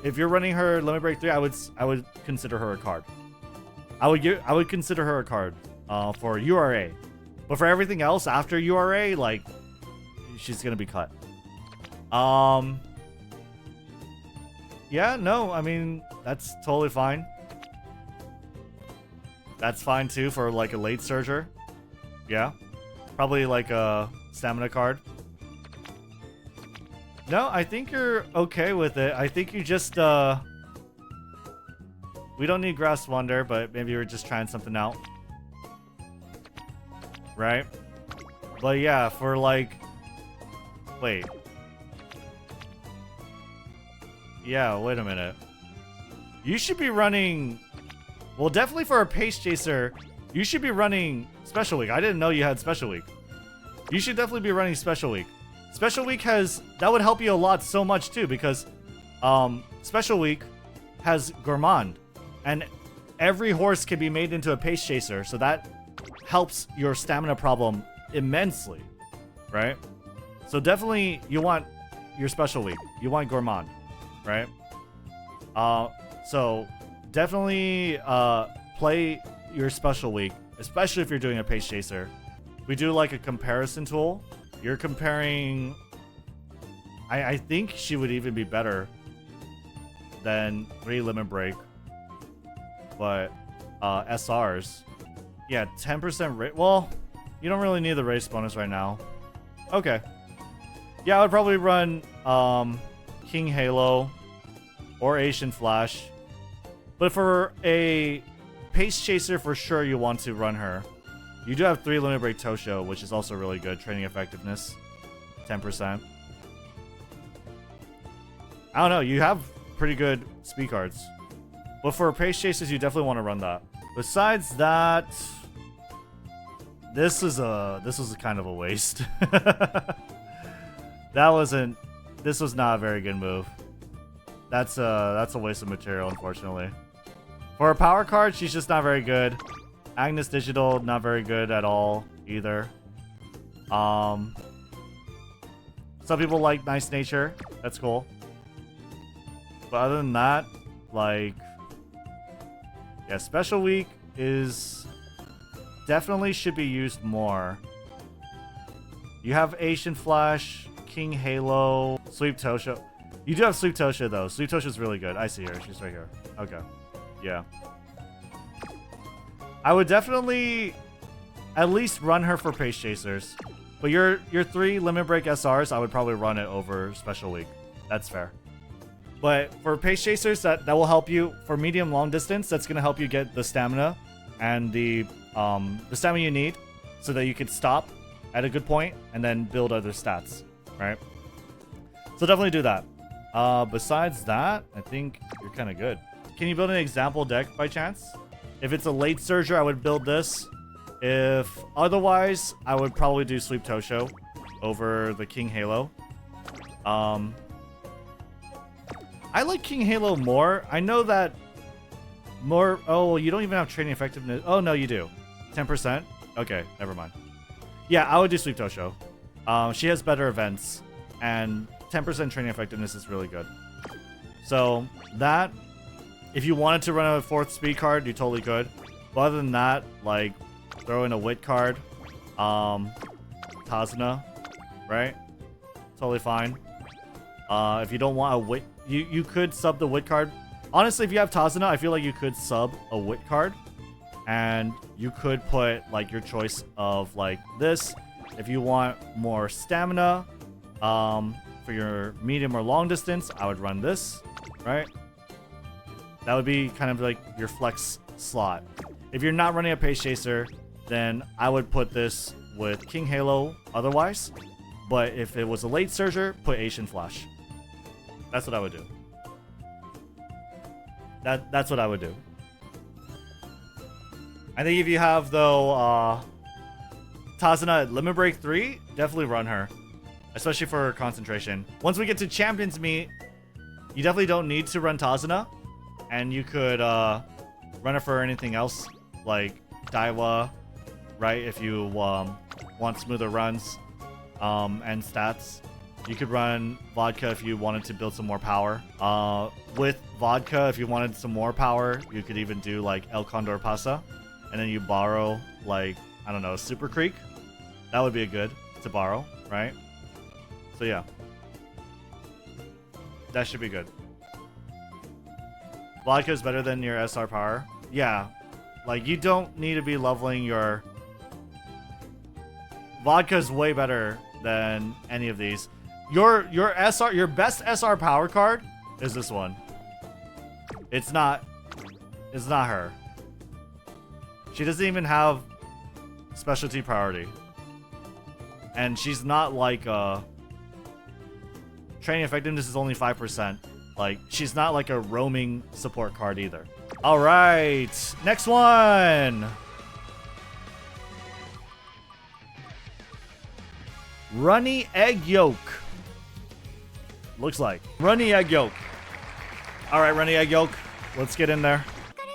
if you're running her Limit Break 3, I would consider her a card. I would consider her a card for URA. But for everything else after URA, like, she's gonna be cut. Yeah, no, I mean, that's totally fine. That's fine too for like a late surger. Yeah, probably like a stamina card. No, I think you're okay with it. I think you just we don't need Grass Wonder, but maybe you're just trying something out. Right? But yeah, for like... Wait. Yeah, wait a minute. You should be running... Well, definitely for a Pace Chaser, you should be running Special Week. I didn't know you had Special Week. You should definitely be running Special Week. Special Week has... That would help you a lot so much too, because Special Week has Gourmand. And every horse can be made into a Pace Chaser, so that helps your stamina problem immensely, right? So definitely you want your Special Week. You want Gourmand, right? So definitely play your Special Week, especially if you're doing a Pace Chaser. We do like a comparison tool. You're comparing... I think she would even be better than 3 Limit Break. But SRs... Yeah, 10% rate. Well, you don't really need the race bonus right now. Okay. Yeah, I would probably run King Halo or Asian Flash. But for a Pace Chaser, for sure you want to run her. You do have 3 Limit Break Tosho, which is also really good. Training effectiveness. 10%. I don't know. You have pretty good speed cards. But for Pace Chasers, you definitely want to run that. Besides that, this was kind of a waste. This was not a very good move. That's a waste of material, unfortunately. For a power card, she's just not very good. Agnes Digital, not very good at all either. Some people like Nice Nature. That's cool. But other than that, like... Yeah, Special Week is... Definitely should be used more. You have Asian Flash, King Halo, Sweep Tosha. You do have Sweep Tosha, though. Sweep Tosha's really good. I see her. She's right here. Okay. Yeah. I would definitely at least run her for Pace Chasers. But your 3 Limit Break SRs, I would probably run it over Special Week. That's fair. But for Pace Chasers, that will help you. For medium long distance, that's going to help you get the stamina and the stamina you need so that you could stop at a good point and then build other stats, right? So definitely do that. Besides that, I think you're kind of good. Can you build an example deck by chance? If it's a late Surger, I would build this. If otherwise, I would probably do Sweep Tosho over the King Halo. I like King Halo more. I know that more... Oh, you don't even have training effectiveness. Oh, no, you do. 10%? Okay, never mind. Yeah, I would do Sweep Tosho. She has better events, and 10% training effectiveness is really good. So, that... If you wanted to run a 4th speed card, you totally could. But other than that, like... Throw in a wit card. Tazuna, right? Totally fine. If you don't want a wit, you could sub the wit card. Honestly, if you have Tazuna, I feel like you could sub a wit card, and you could put like your choice of like this. If you want more stamina, for your medium or long distance, I would run this, right? That would be kind of like your flex slot. If you're not running a pace chaser, then I would put this with King Halo otherwise. But if it was a late surger, put Asian Flash. That's what I would do. That's what I would do. I think if you have, though, Tazuna at Limit Break 3, definitely run her. Especially for her concentration. Once we get to Champions Meet, you definitely don't need to run Tazuna. And you could run her for anything else, like Daiwa, right? If you want smoother runs and stats. You could run Vodka if you wanted to build some more power. With Vodka, if you wanted some more power, you could even do like El Condor Pasa. And then you borrow like, I don't know, Super Creek. That would be a good to borrow, right? So yeah. That should be good. Vodka is better than your SR power. Yeah. Like, you don't need to be leveling your... Vodka is way better than any of these. Your best SR power card is this one. It's not her. She doesn't even have specialty priority. And she's not like training effectiveness is only 5%. Like, she's not like a roaming support card either. All right, next one. Runny Egg Yolk. Looks like. Runny Egg Yolk. All right, Runny Egg Yolk. Let's get in there.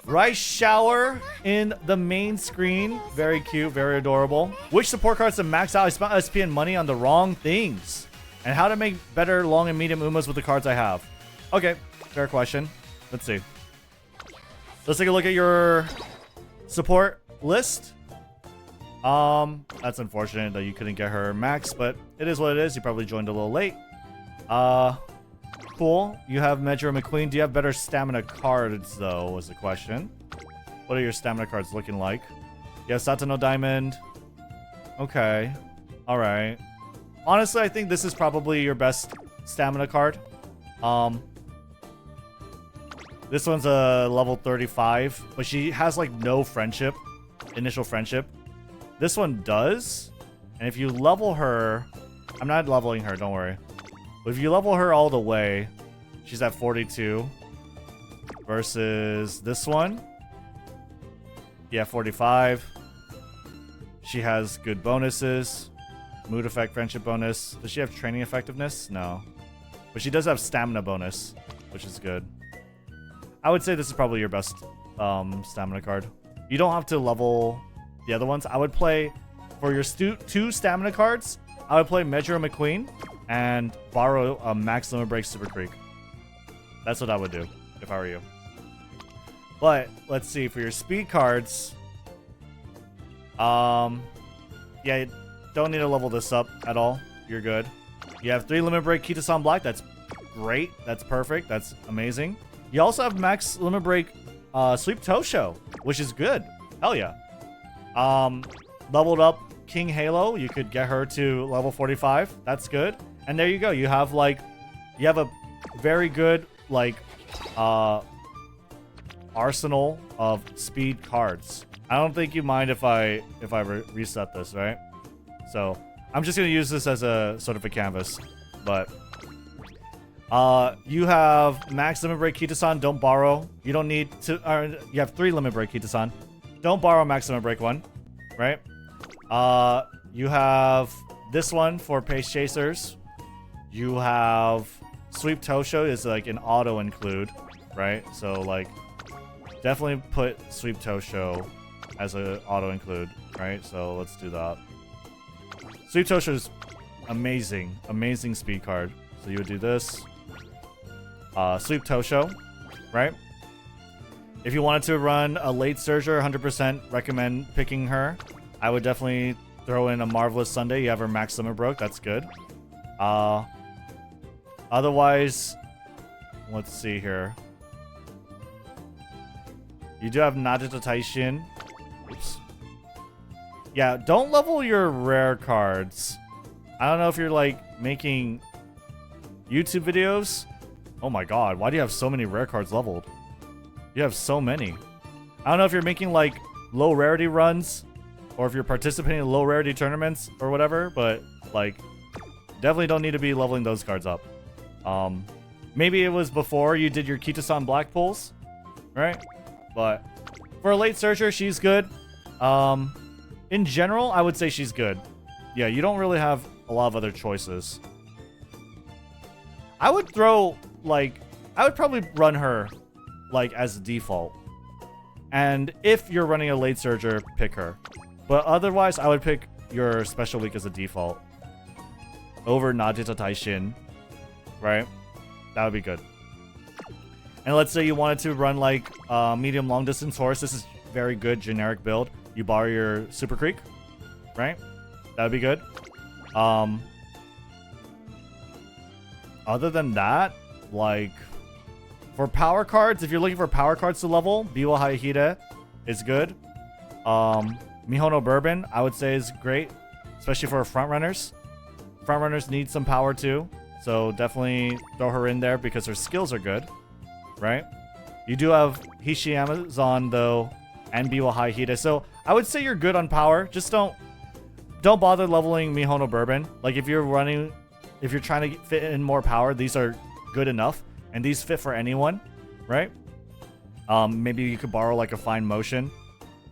Rice Shower in the main screen. Very cute, very adorable. Which support cards to max out? I spent SP and money on the wrong things. And how to make better long and medium Umas with the cards I have. Okay, fair question. Let's see. Let's take a look at your support list. That's unfortunate that you couldn't get her max, but it is what it is. You probably joined a little late. Cool. You have Measure McQueen. Do you have better stamina cards, though, was the question. What are your stamina cards looking like? You have Satano Diamond. Okay. Alright. Honestly, I think this is probably your best stamina card. This one's a level 35, but she has like no friendship, initial friendship. This one does, and if you level her, I'm not leveling her, don't worry. But if you level her all the way, she's at 42 versus this one. Yeah, 45. She has good bonuses. Mood effect, friendship bonus. Does she have training effectiveness? No. But she does have stamina bonus, which is good. I would say this is probably your best stamina card. You don't have to level the other ones. I would play, for your two stamina cards, I would play Measure McQueen and borrow a Max Limit Break Super Creek. That's what I would do if I were you. But let's see, for your speed cards, yeah, you don't need to level this up at all. You're good. You have 3 Limit Break Kitasan Black. That's great. That's perfect. That's amazing. You also have Max Limit Break Sweep Tosho, which is good. Hell yeah. Leveled up King Halo. You could get her to level 45. That's good. And there you go. You have like, you have a very good like arsenal of speed cards. I don't think you mind if I reset this, right? So I'm just gonna use this as a sort of a canvas, but you have Max Limit Break Kitasan. Don't borrow. You don't need to. You have 3 Limit Break Kitasan. Don't borrow Max Limit Break 1. right? You have this one for Pace Chasers. You have Sweep Tosho is like an auto include, right? So like definitely put Sweep Tosho as an auto include, right? So let's do that. Sweep Tosho is amazing, amazing speed card. So you would do this. Sweep Tosho, right? If you wanted to run a late Surger, 100% recommend picking her. I would definitely throw in a Marvelous Sunday. You have her max limit broke. That's good. Otherwise, let's see here. You do have Najita Taishin. Oops. Yeah, don't level your rare cards. I don't know if you're like making YouTube videos. Oh my god, why do you have so many rare cards leveled? You have so many. I don't know if you're making like low rarity runs or if you're participating in low rarity tournaments or whatever, but like definitely don't need to be leveling those cards up. Maybe it was before you did your Kitasan Black pulls, right? But for a late searcher, she's good. In general, I would say she's good. Yeah, you don't really have a lot of other choices. I would throw like I would probably run her like as a default. And if you're running a late surger, pick her. But otherwise, I would pick your special week as a default over Najita Taishin, right? That would be good. And let's say you wanted to run like medium long distance horse. This is very good generic build. You borrow your Super Creek, right? That would be good. Other than that, like for power cards, if you're looking for power cards to level, Biwa Hayahide is good. Mihono Bourbon, I would say, is great, especially for front runners. Front runners need some power too, so definitely throw her in there because her skills are good, right? You do have Hishi Amazon though, and Biwa Hayahide, so I would say you're good on power. Just don't bother leveling Mihono Bourbon. Like if you're trying to fit in more power, these are good enough, and these fit for anyone, right? Maybe you could borrow like a Fine Motion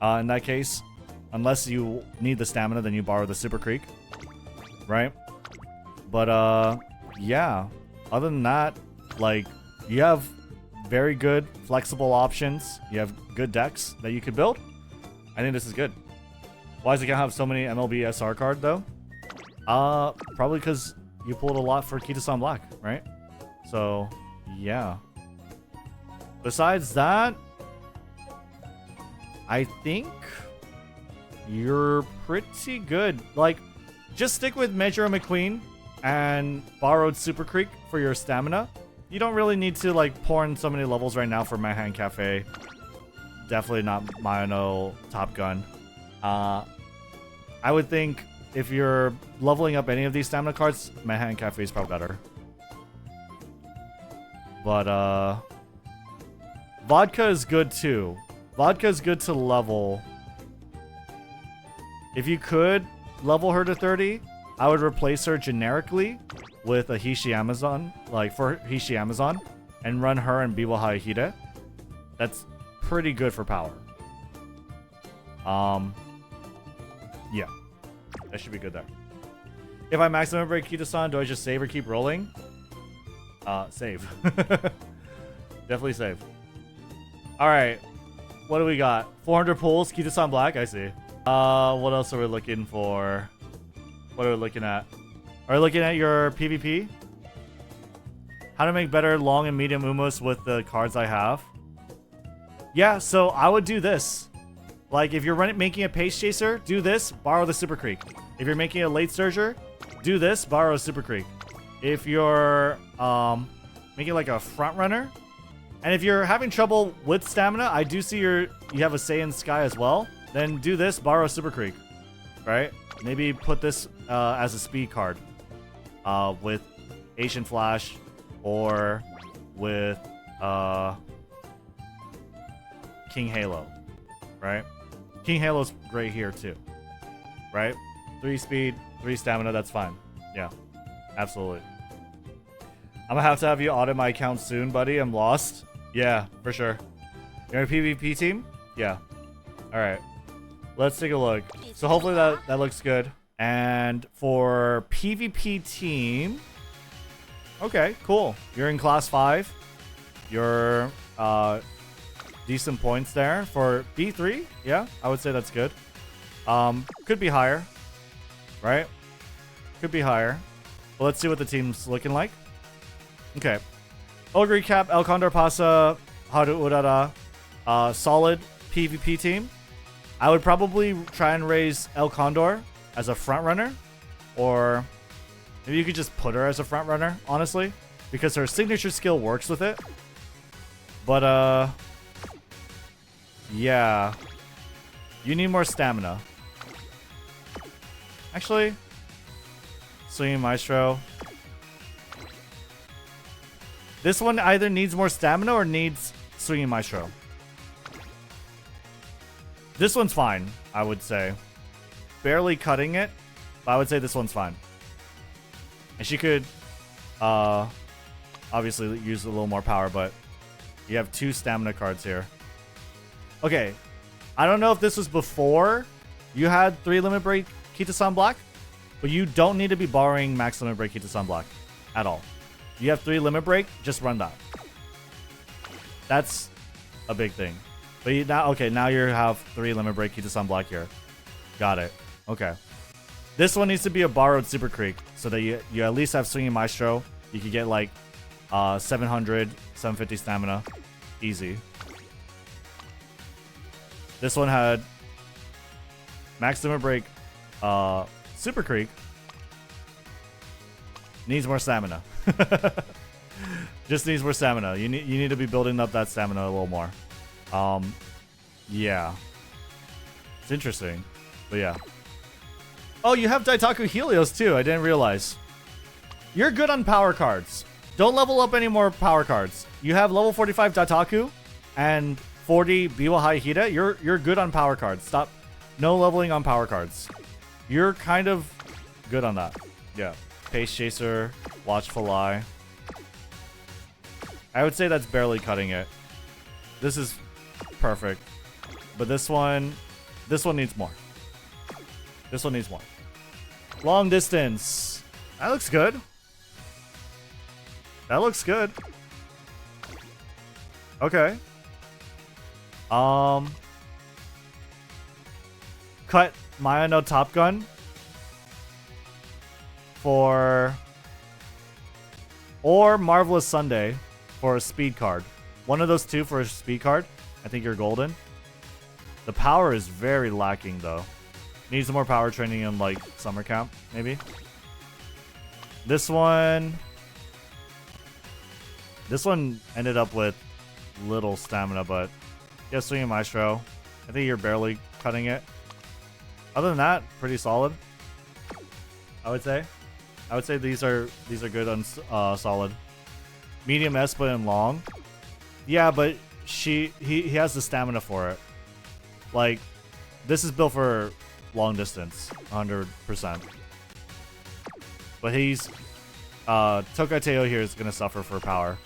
in that case. Unless you need the stamina, then you borrow the Super Creek, right? But yeah, other than that, like you have very good flexible options. You have good decks that you could build. I think this is good. Why does it have so many MLB SR card though? Probably because you pulled a lot for Kitasan Black, right? So yeah. Besides that, I think you're pretty good. Like, just stick with Major McQueen and borrowed Super Creek for your stamina. You don't really need to like pour in so many levels right now for Manhattan Cafe. Definitely not Mayano Top Gun. I would think if you're leveling up any of these stamina cards, Manhattan Cafe is probably better. But Vodka is good too. Vodka is good to level. If you could level her to 30, I would replace her generically with a Hishi Amazon, like for Hishi Amazon, and run her and Biwa Hayahide. That's pretty good for power. Yeah, that should be good there. If I maximum break Kitasan, do I just save or keep rolling? Save. Definitely save. All right, what do we got? 400 pulls, Kitasan Black. I see. What else are we looking for? What are we looking at? Are we looking at your PvP? How to make better long and medium Umos with the cards I have? Yeah, so I would do this. Like, if you're making a Pace Chaser, do this, borrow the Super Creek. If you're making a Late Surger, do this, borrow a Super Creek. If you're making like a Front Runner, and if you're having trouble with stamina, I do see you have a Saiyan Sky as well. Then do this, borrow Super Creek, right? Maybe put this as a speed card with Asian Flash or with King Halo, right? King Halo's great here too, right? 3 speed, 3 stamina, that's fine. Yeah, absolutely. I'm gonna have to have you audit my account soon, buddy. I'm lost. Yeah, for sure. You're a PvP team? Yeah. All right. Let's take a look. So hopefully that looks good. And for PvP team, okay, cool. You're in class 5. You're decent points there for B3. Yeah, I would say that's good. Could be higher, right? Could be higher. Well, let's see what the team's looking like. Okay. Ogre Cap, El Condor Pasa, Haru Urara, solid PvP team. I would probably try and raise El Condor as a front runner, or maybe you could just put her as a front runner, honestly, because her signature skill works with it. But yeah, you need more stamina. Actually, Swinging Maestro. This one either needs more stamina or needs Swinging Maestro. This one's fine, I would say. Barely cutting it, but I would say this one's fine. And she could obviously use a little more power, but you have 2 stamina cards here. Okay, I don't know if this was before you had 3 Limit Break Kitasan Black, but you don't need to be borrowing Max Limit Break Kitasan Black at all. You have 3 Limit Break, just run that. That's a big thing. But you now, okay, now you have 3 Limit Break Kitasan Black here. Got it. Okay. This one needs to be a borrowed Super Creek so that you at least have Swinging Maestro. You could get like 700, 750 stamina. Easy. This one had Max Limit Break Super Creek. Needs more stamina. Just needs more stamina. You need to be building up that stamina a little more. Yeah. It's interesting. But yeah. Oh, you have Daitaku Helios too. I didn't realize. You're good on power cards. Don't level up any more power cards. You have level 45 Daitaku and 40 Biwa Hida. You're good on power cards. Stop. No leveling on power cards. You're kind of good on that. Yeah. Pace Chaser, Watchful Eye. I would say that's barely cutting it. This is perfect. But this one needs more. This one needs more. Long distance. That looks good. That looks good. Okay. Cut Maya no Top Gun for, or Marvelous Sunday for a speed card. One of those two for a speed card. I think you're golden. The power is very lacking though. Needs more power training in like summer camp, maybe. This one ended up with little stamina, but yeah, Swinging Maestro. I think you're barely cutting it. Other than that, pretty solid. I would say. I would say these are good on solid. Medium S, but in long. Yeah, but he has the stamina for it. Like, this is built for long distance, 100%. But he's Tokai Teo here is gonna suffer for power.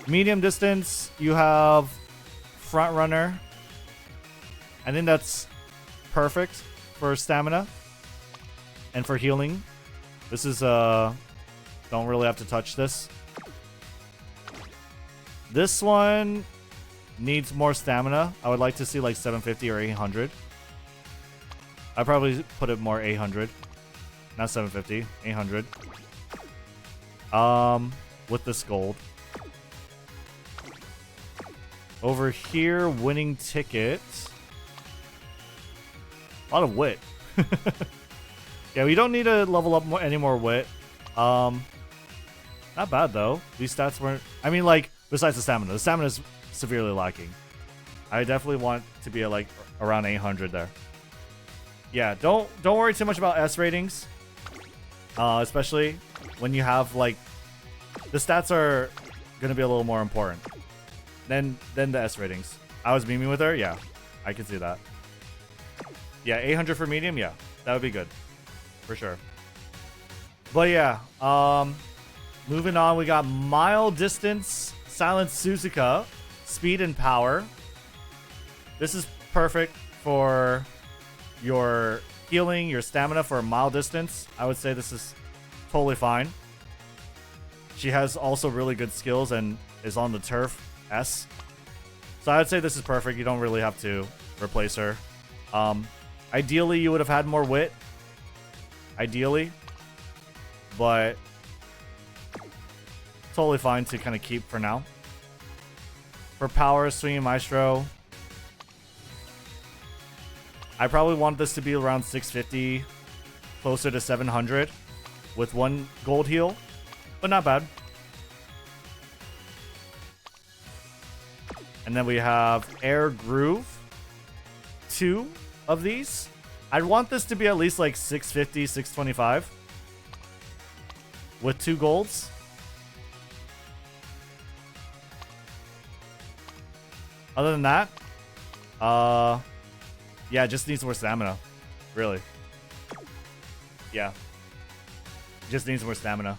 Medium distance, you have Front Runner. I think that's perfect for stamina and for healing. This is don't really have to touch this. This one needs more stamina. I would like to see like 750 or 800. I'd probably put it more 800. Not 750, 800. With this gold. Over here, winning ticket. A lot of wit. Yeah, we don't need to level up any more wit. Not bad though. These stats weren't. I mean, like besides the stamina is severely lacking. I definitely want to be at like around 800 there. Yeah, don't worry too much about S ratings. Especially when you have like the stats are gonna be a little more important than the S ratings. I was memeing with her. Yeah, I can see that. Yeah, 800 for medium. Yeah, that would be good for sure. But yeah, moving on, we got mile distance, Silent Suzuka, speed and power. This is perfect for your healing, your stamina for a mile distance, I would say this is totally fine. She has also really good skills and is on the turf S. So I would say this is perfect. You don't really have to replace her. Ideally, you would have had more wit. Ideally. But totally fine to kind of keep for now. For power, swinging maestro. I probably want this to be around 650, closer to 700 with 1 gold heal, but not bad. And then we have Air Groove, 2 of these. I'd want this to be at least like 650, 625 with 2 golds. Other than that, yeah, it just needs more stamina. Really. Yeah. Just needs more stamina.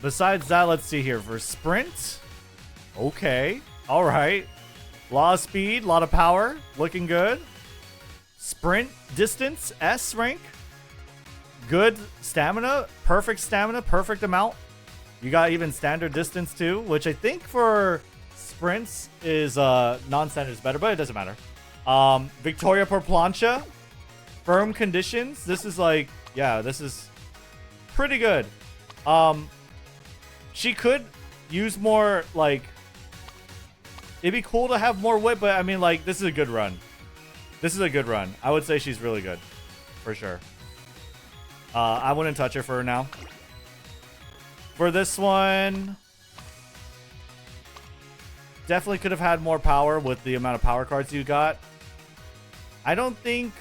Besides that, let's see here. For sprint. Okay. Alright. A lot of speed, a lot of power. Looking good. Sprint distance, S rank. Good stamina. Perfect amount. You got even standard distance too, which I think for sprints is non-standard is better, but it doesn't matter. Victoria por plancha, firm conditions. This is like, yeah, this is pretty good. She could use more, like, it'd be cool to have more whip, but I mean, like, this is a good run. This is a good run. I would say she's really good, for sure. I wouldn't touch her for now. For this one, definitely could have had more power with the amount of power cards you got. I don't think,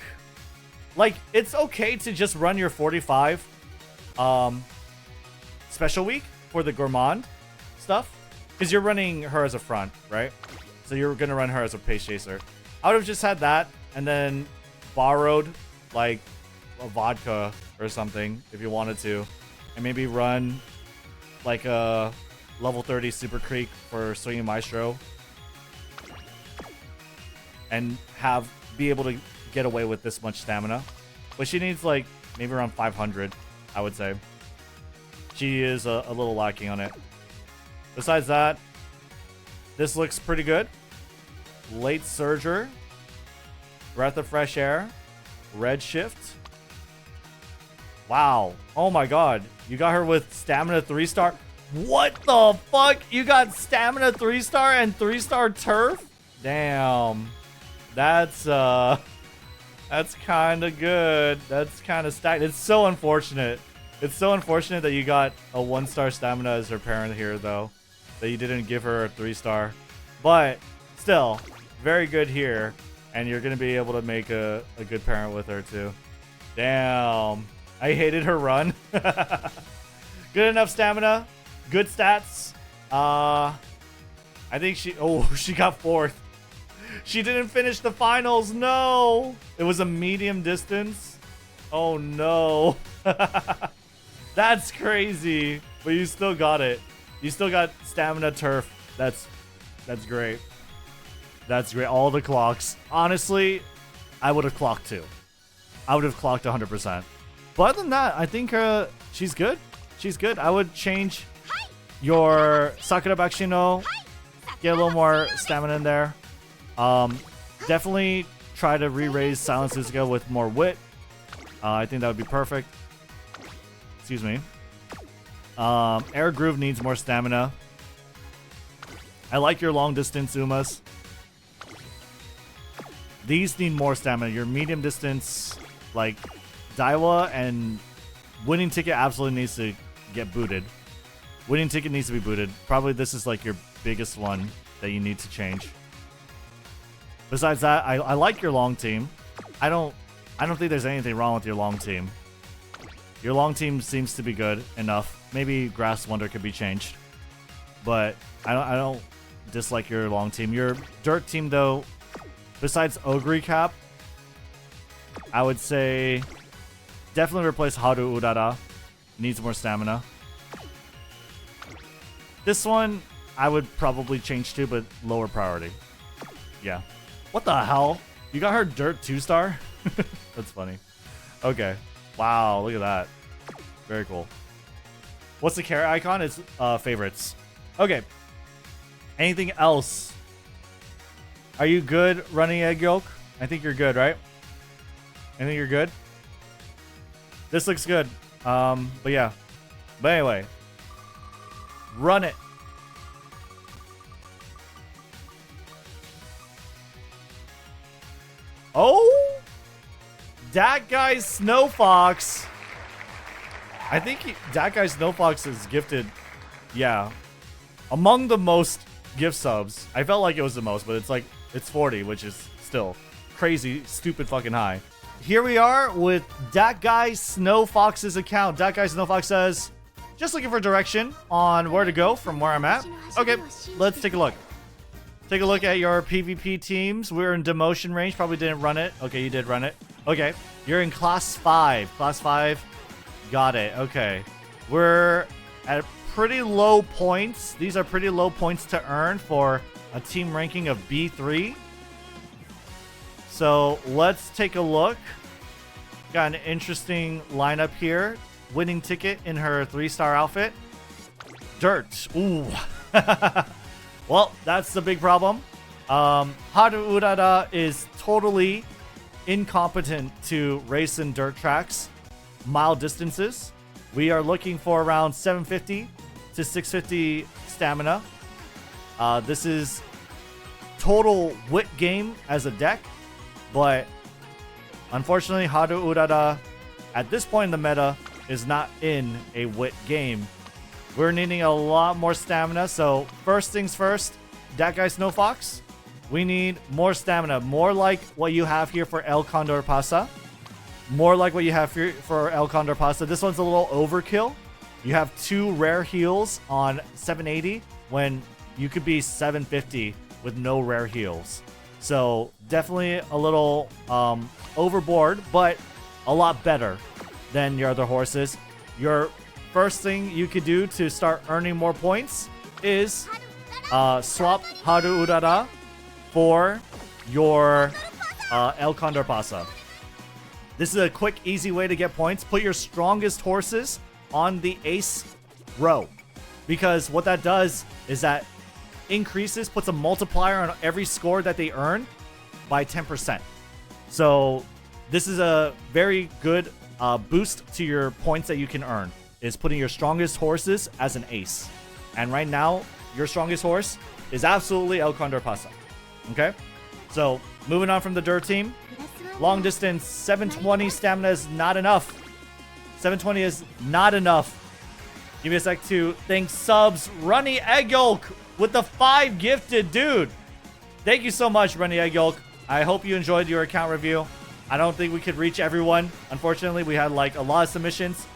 like, it's okay to just run your 45 special week for the gourmand stuff, because you're running her as a front, right? So you're gonna run her as a pace chaser. I would have just had that and then borrowed like a vodka or something if you wanted to, and maybe run like a level 30 Super Creek for Swinging Maestro and be able to get away with this much stamina. But she needs like maybe around 500, I would say. She is a little lacking on it. Besides that, this looks pretty good. Late Surger, Breath of Fresh Air, Red Shift. Wow. Oh my god. You got her with Stamina 3-star. What the fuck? You got Stamina 3-star and 3-star Turf? Damn. That's kind of good. That's kind of stacked. It's so unfortunate. It's so unfortunate that you got a 1-star Stamina as her parent here, though. That you didn't give her a 3-star. But still, very good here. And you're going to be able to make a good parent with her, too. Damn. I hated her run. Good enough stamina. Good stats. I think she got 4th. She didn't finish the finals. No. It was a medium distance. Oh, no. That's crazy. But you still got it. You still got Stamina Turf. That's great. That's great. All the clocks. Honestly, I would have clocked too. I would have clocked 100%. But other than that, I think she's good. She's good. I would change your Sakura Bakshino. Get a little more stamina in there. Definitely try to re-raise Silent Suzuka with more wit. I think that would be perfect. Excuse me. Air Groove needs more stamina. I like your long distance Umas. These need more stamina. Your medium distance, like Daiwa and Winning Ticket absolutely needs to get booted. Winning Ticket needs to be booted. Probably this is like your biggest one that you need to change. Besides that, I like your long team. I don't think there's anything wrong with your long team. Your long team seems to be good enough. Maybe Grass Wonder could be changed. But I don't dislike your long team. Your dirt team though, besides Ogre Cap, I would say definitely replace Haru Urara. Needs more stamina. This one I would probably change to, but lower priority. Yeah. What the hell? You got her dirt 2-star? That's funny. Okay. Wow, look at that. Very cool. What's the carrot icon? It's favorites. Okay. Anything else? Are you good running egg yolk? I think you're good, right? I think you're good. This looks good. But yeah. But anyway. Run it. Oh! DatGuySnowfox. I think DatGuySnowfox is gifted. Yeah. Among the most gift subs. I felt like it was the most, but it's like, it's 40, which is still crazy, stupid fucking high. Here we are with DatGuySnowfox's account. DatGuySnowfox says, just looking for direction on where to go from where I'm at. Okay, let's take a look. Take a look at your PvP teams. We're in demotion range. Probably didn't run it. Okay, you did run it. Okay, you're in class 5. Class 5. Got it. Okay. We're at pretty low points. These are pretty low points to earn for a team ranking of B3. So let's take a look. Got an interesting lineup here. Winning ticket in her 3-star outfit. Dirt. Ooh. Well, that's the big problem. Haru Urara is totally incompetent to race in dirt tracks, mile distances. We are looking for around 750 to 650 stamina. This is total wit game as a deck, but unfortunately, Haru Urara at this point in the meta is not in a wit game. We're needing a lot more stamina, so first things first, DatGuySnowfox, we need more stamina, more like what you have here for El Condor Pasa. More like what you have for El Condor Pasa. This one's a little overkill. You have 2 rare heals on 780 when you could be 750 with no rare heals. So definitely a little overboard, but a lot better than your other horses. Your first thing you could do to start earning more points is swap Haru Urara for your El Condor Pasa. This is a quick, easy way to get points. Put your strongest horses on the ace row, because what that does is that puts a multiplier on every score that they earn by 10%. So this is a very good boost to your points that you can earn, is putting your strongest horses as an ace. And right now, your strongest horse is absolutely El Condor Pasa. Okay? So, moving on from the dirt team. Long distance, 720 stamina is not enough. 720 is not enough. Give me a sec to thank subs Runny Egg Yolk with the 5 gifted, dude. Thank you so much, Runny Egg Yolk. I hope you enjoyed your account review. I don't think we could reach everyone. Unfortunately, we had like a lot of submissions,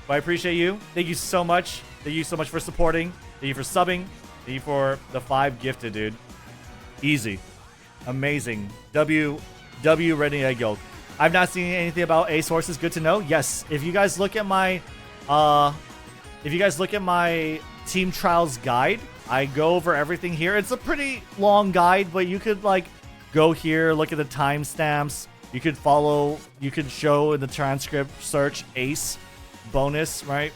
but I appreciate you. Thank you so much. Thank you so much for supporting. Thank you for subbing. Thank you for the 5 gifted, dude. Easy. Amazing. W Runny Egg Yolk. I've not seen anything about ace horses. Good to know. Yes, if you guys look at my team trials guide, I go over everything here. It's a pretty long guide, but you could like go here, look at the timestamps. You could follow, you could show in the transcript, search ace bonus right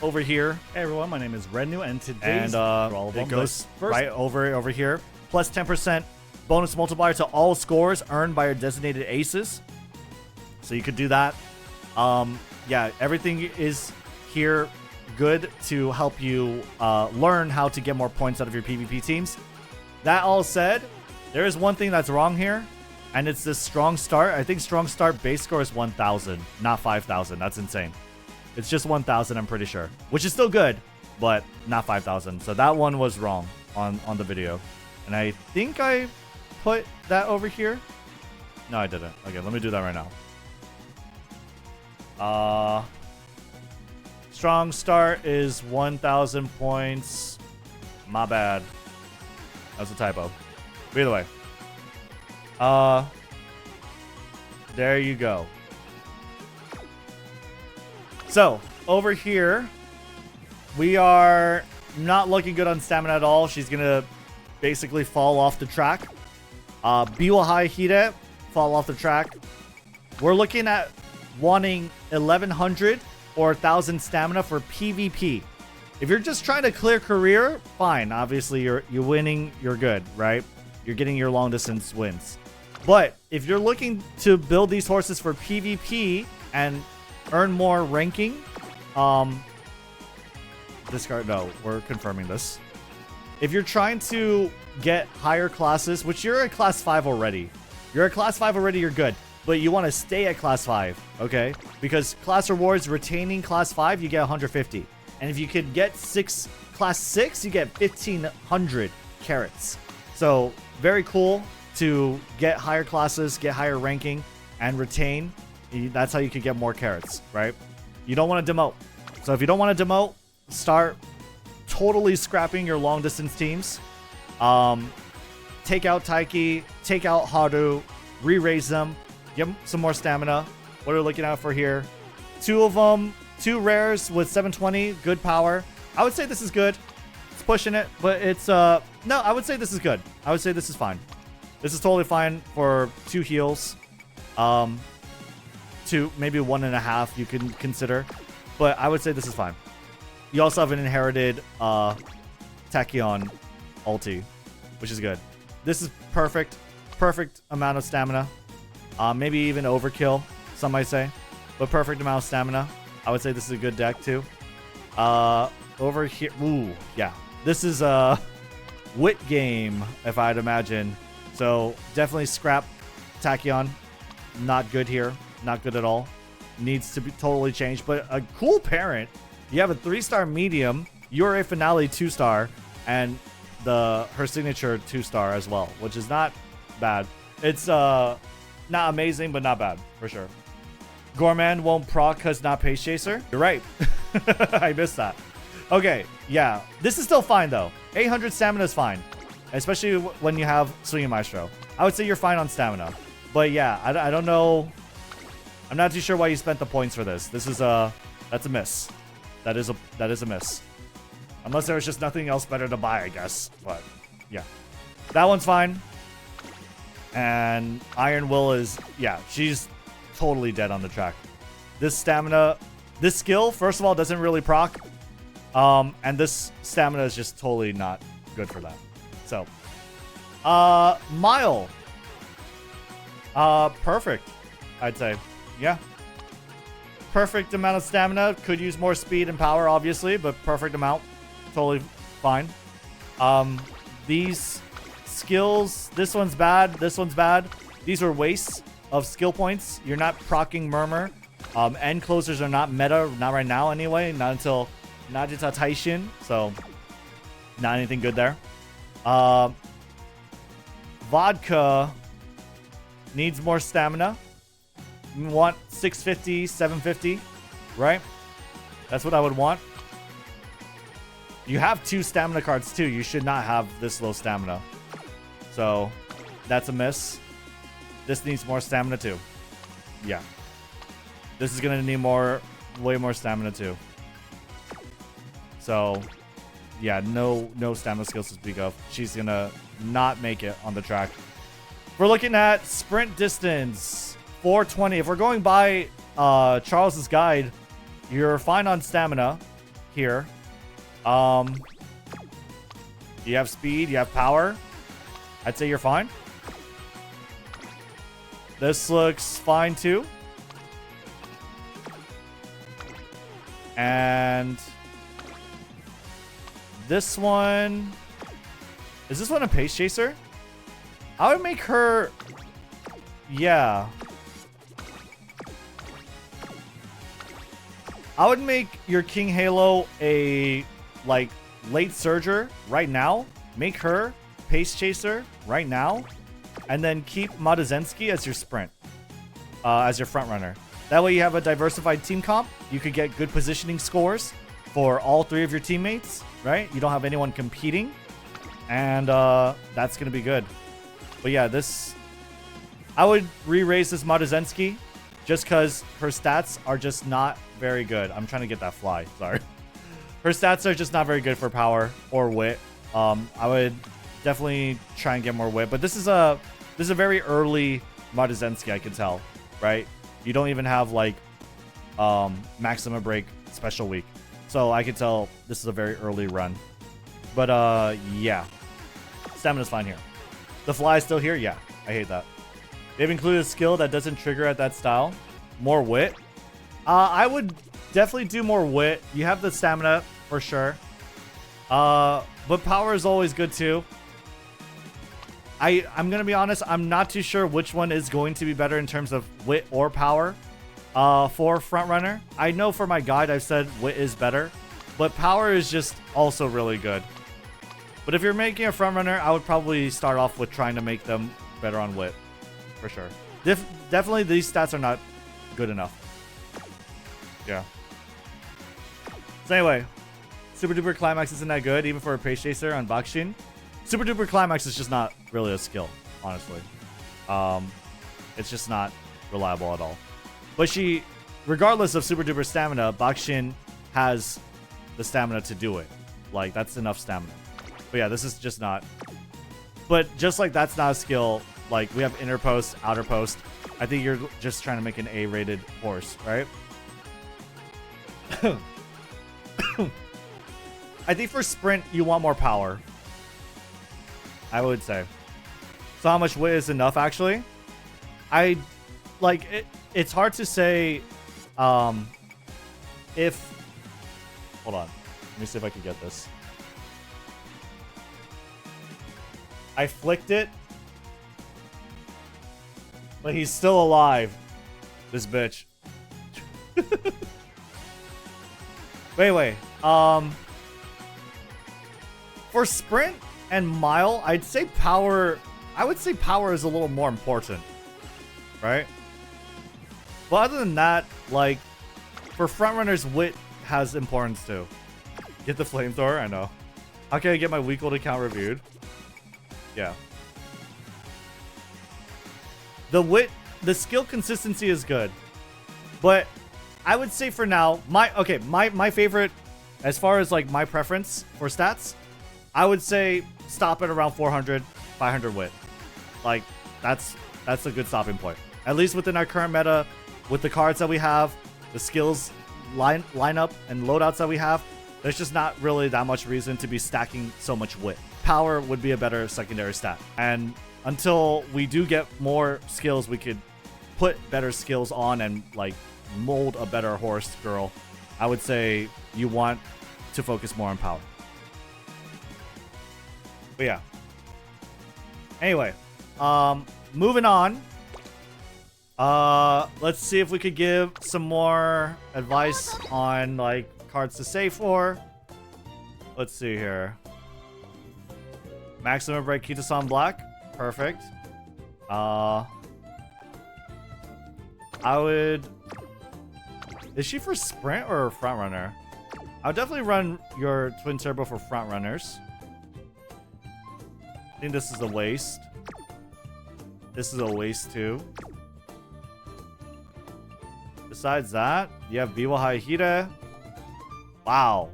over here.
Hey everyone, my name is Rednu, and today's
it goes right over here. Plus 10% bonus multiplier to all scores earned by your designated aces. So you could do that. Yeah, everything is here good to help you learn how to get more points out of your PvP teams. That all said, there is one thing that's wrong here, and it's this strong start. I think strong start base score is 1,000, not 5,000. That's insane. It's just 1,000, I'm pretty sure, which is still good, but not 5,000. So that one was wrong on the video, and I think I put that over here. No, I didn't. Okay, let me do that right now. Strong start is 1,000 points. My bad. That was a typo. But either way. There you go. So, over here, we are not looking good on stamina at all. She's going to basically fall off the track. Biwahai Hide fall off the track. We're looking at wanting 1100 or 1000 stamina for PvP. If you're just trying to clear career, fine. Obviously, you're winning, you're good, right? You're getting your long distance wins. But if you're looking to build these horses for PvP and earn more ranking, discard. No, we're confirming this. If you're trying to get higher classes, which you're at class 5 already, you're good. But you want to stay at class 5, okay? Because class rewards, retaining class 5, you get 150. And if you could get class 6, you get 1500 carats. So very cool to get higher classes, get higher ranking, and retain. That's how you could get more carats, right? You don't want to demote. So if you don't want to demote, start totally scrapping your long distance teams. Take out Taiki, take out Haru, re-raise them, get some more stamina. What are we looking at for here? 2 of them, 2 rares with 720, good power. I would say this is good. It's pushing it, but it's no, I would say this is good. I would say this is fine. This is totally fine for 2 heals. 2, maybe 1.5 you can consider, but I would say this is fine. You also have an inherited Tachyon ulti, which is good. This is perfect amount of stamina. Maybe even overkill, some might say, but perfect amount of stamina. I would say this is a good deck too. Over here, ooh, yeah, this is a wit game, if I'd imagine. So definitely scrap Tachyon. Not good here, not good at all. Needs to be totally changed, but a cool parent. You have a 3-star medium, you're a finale 2-star, and her signature 2-star as well, which is not bad. It's not amazing, but not bad for sure. Gorman won't proc because not Pace Chaser. You're right. I missed that. Okay, yeah, this is still fine though. 800 stamina is fine, especially when you have Swinging Maestro. I would say you're fine on stamina, but yeah, I don't know. I'm not too sure why you spent the points for this. This is that's a miss. That is a miss. Unless there was just nothing else better to buy, I guess. But yeah, that one's fine. And Iron Will is, yeah, she's totally dead on the track. This stamina, this skill, first of all, doesn't really proc. And this stamina is just totally not good for that. So, Mile. Perfect, I'd say. Yeah. Perfect amount of stamina. Could use more speed and power, obviously, but perfect amount. Totally fine. These skills, this one's bad, this one's bad. These are wastes of skill points. You're not proccing Murmur. End closers are not meta, not right now anyway, not until Najita Taishin, so not anything good there. Vodka needs more stamina. You want 650, 750, right? That's what I would want. You have 2 stamina cards too. You should not have this low stamina. So that's a miss. This needs more stamina too. Yeah. This is going to need way more stamina too. So yeah, no stamina skills to speak of. She's going to not make it on the track. We're looking at sprint distance. 420. If we're going by Charles's guide, you're fine on stamina here. You have speed, you have power. I'd say you're fine. This looks fine too. And this one, is this one a Pace Chaser? I would make her, yeah. I would make your King Halo a, like, late Surger right now. Make her Pace Chaser right now. And then keep Madazensky as your sprint. As your front runner. That way you have a diversified team comp. You could get good positioning scores for all 3 of your teammates, right? You don't have anyone competing. And that's going to be good. But yeah, this... I would re-raise this Madazensky. Just because her stats are just not very good. I'm trying to get that fly. Sorry. Her stats are just not very good for power or wit. I would definitely try and get more wit. But this is a very early Maduzensky, I can tell, right? You don't even have like maximum break special week. So I can tell this is a very early run. But yeah. Stamina's fine here. The fly is still here? Yeah, I hate that. They've included a skill that doesn't trigger at that style. More wit. I would definitely do more wit. You have the stamina for sure. But power is always good too. I'm gonna be honest, I'm not too sure which one is going to be better in terms of wit or power for frontrunner. I know for my guide I've said wit is better, but power is just also really good. But if you're making a frontrunner, I would probably start off with trying to make them better on wit, for sure. Definitely these stats are not good enough. Yeah. So anyway, Super Duper Climax isn't that good, even for a Pace Chaser on Bakshin. Super Duper Climax is just not really a skill, honestly. It's just not reliable at all. But she, regardless of Super Duper Stamina, Bakshin has the stamina to do it. Like, that's enough stamina. But yeah, this is just not. But just like that's not a skill, like we have inner post, outer post. I think you're just trying to make an A-rated horse, right? I think for sprint, you want more power. I would say. So how much wit is enough, actually? I like it. It's hard to say if. Hold on. Let me see if I can get this. I flicked it. But he's still alive. This bitch. Anyway, for sprint and mile, I'd say power. I would say power is a little more important, right? But other than that, like for frontrunners, wit has importance too. Get the flamethrower. I know. How can I get my weak gold account reviewed? Yeah. The skill consistency is good, but I would say for now, my favorite, as far as like my preference for stats, I would say stop at around 400, 500 wit. Like that's a good stopping point. At least within our current meta, with the cards that we have, the skills lineup and loadouts that we have, there's just not really that much reason to be stacking so much wit. Power would be a better secondary stat. And until we do get more skills, we could put better skills on and like mold a better horse girl. I would say you want to focus more on power. But yeah. Anyway, moving on. Let's see if we could give some more advice on like cards to save for. Let's see here. Maximum break Kitasan Black. Perfect. I would. Is she for sprint or front runner? I would definitely run your twin turbo for front runners. I think this is a waste. This is a waste too. Besides that, you have Biwa Haihide. Wow.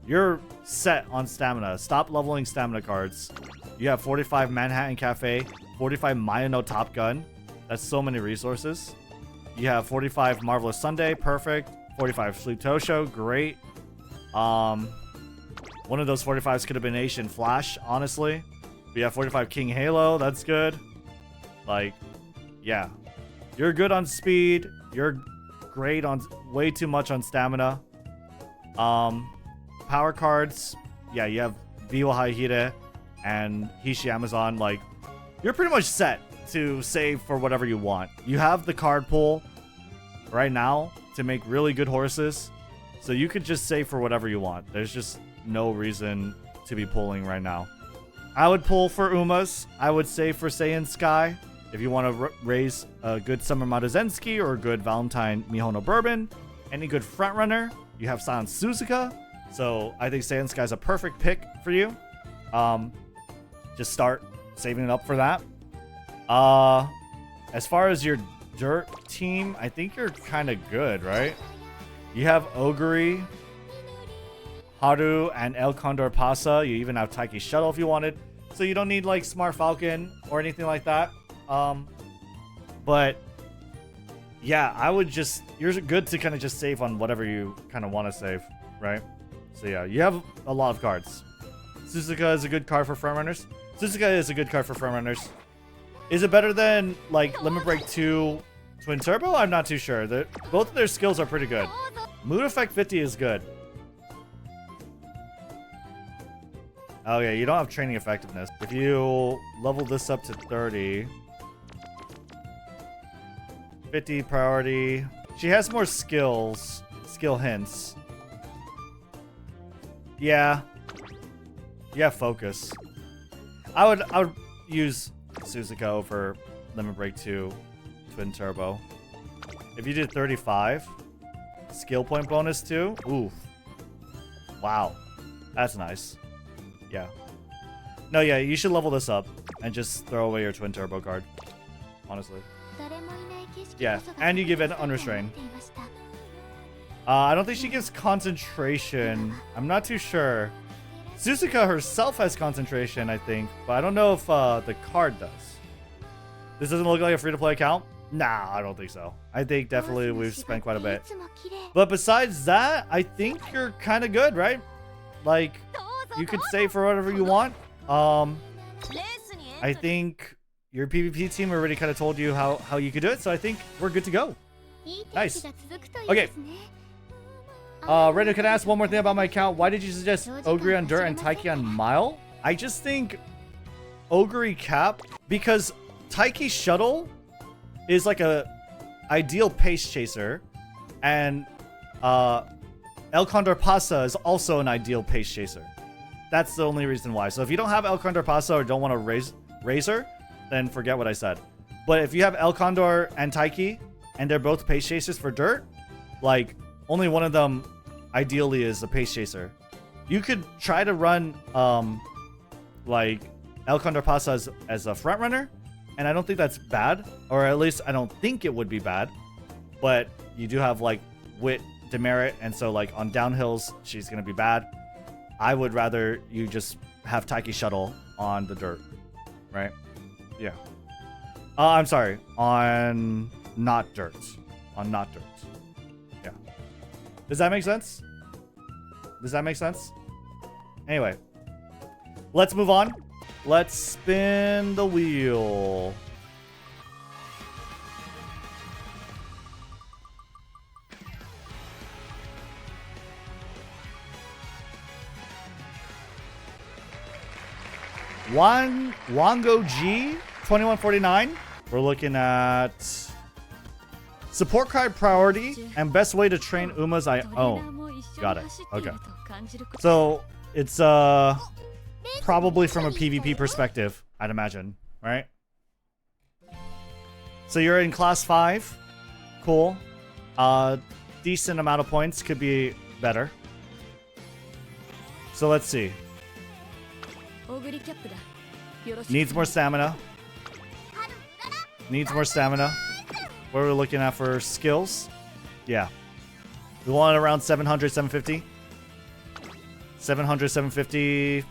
You're set on stamina. Stop leveling stamina cards. You have 45 Manhattan Cafe, 45 Mayano Top Gun. That's so many resources. You have 45 Marvelous Sunday, perfect. 45 Sleep Tosho, great. One of those 45s could have been Asian Flash, honestly. We have 45 King Halo, that's good. Like, yeah. You're good on speed. You're great on way too much on stamina. Power cards, yeah, you have Biwa Haihide and Hishi Amazon. Like, you're pretty much set to save for whatever you want. You have the card pool right now to make really good horses, so you could just save for whatever you want. There's just no reason to be pulling right now. I would pull for Umas. I would save for Saiyan Sky if you want to raise a good Summer Maduzensky or a good Valentine Mihono Bourbon. Any good front runner, you have Silent Suzuka. So I think Saiyan Sky is a perfect pick for you. Just start saving it up for that. As far as your dirt team, I think you're kind of good, right? You have Oguri, Haru, and El Condor Pasa. You even have Taiki Shuttle if you wanted. So you don't need like Smart Falcon or anything like that. But yeah, I would just, you're good to kind of just save on whatever you kind of want to save, right? So yeah, you have a lot of cards. Suzuka is a good card for frontrunners. Suzuka is a good card for frontrunners. Is it better than like Limit Break 2 Twin Turbo? I'm not too sure. Both of their skills are pretty good. Mood Effect 50 is good. Oh yeah, you don't have training effectiveness. If you level this up to 30, 50 priority. She has more skills, skill hints. Yeah. Yeah, focus. I would use Suzuka over Limit Break 2 Twin Turbo. If you did 35, skill point bonus too. Ooh. Wow. That's nice. Yeah. No, yeah, you should level this up and just throw away your Twin Turbo card. Honestly. Yeah, and you give it Unrestrained. I don't think she gives concentration. I'm not too sure. Suzuka herself has concentration, I think, but I don't know if the card does. This doesn't look like a free-to-play account? Nah, I don't think so. I think definitely we've spent quite a bit. But besides that, I think you're kind of good, right? Like, you could save for whatever you want. I think your PvP team already kind of told you how you could do it, so I think we're good to go. Nice. Okay. Rednu, can I ask one more thing about my account? Why did you suggest Ogre on Dirt and Taiki on Mile? I just think Ogre Cap, because Taiki Shuttle is like a ideal pace chaser, and El Condor Pasa is also an ideal pace chaser. That's the only reason why. So if you don't have El Condor Pasa or don't want to raise her, then forget what I said. But if you have El Condor and Taiki, and they're both pace chasers for Dirt, like, only one of them ideally is a pace chaser. You could try to run like El Condor Pasa as a front runner, and I don't think that's bad, or at least I don't think it would be bad. But you do have like wit demerit, and so like on downhills she's gonna be bad. I would rather you just have Taiki Shuttle on the Dirt, right? Yeah. I'm sorry, on not Dirt. On not Dirt. Yeah. Does that make sense? Does that make sense? Anyway, let's move on. Let's spin the wheel. Wango G 2149. We're looking at support card priority and best way to train Umas I own. Got it. Okay. So it's probably from a PvP perspective, I'd imagine, right? So you're in class 5. Cool. Decent amount of points, could be better. So let's see. Needs more stamina. Needs more stamina. What are we looking at for skills? Yeah. We want it around 700, 750. 700, 750.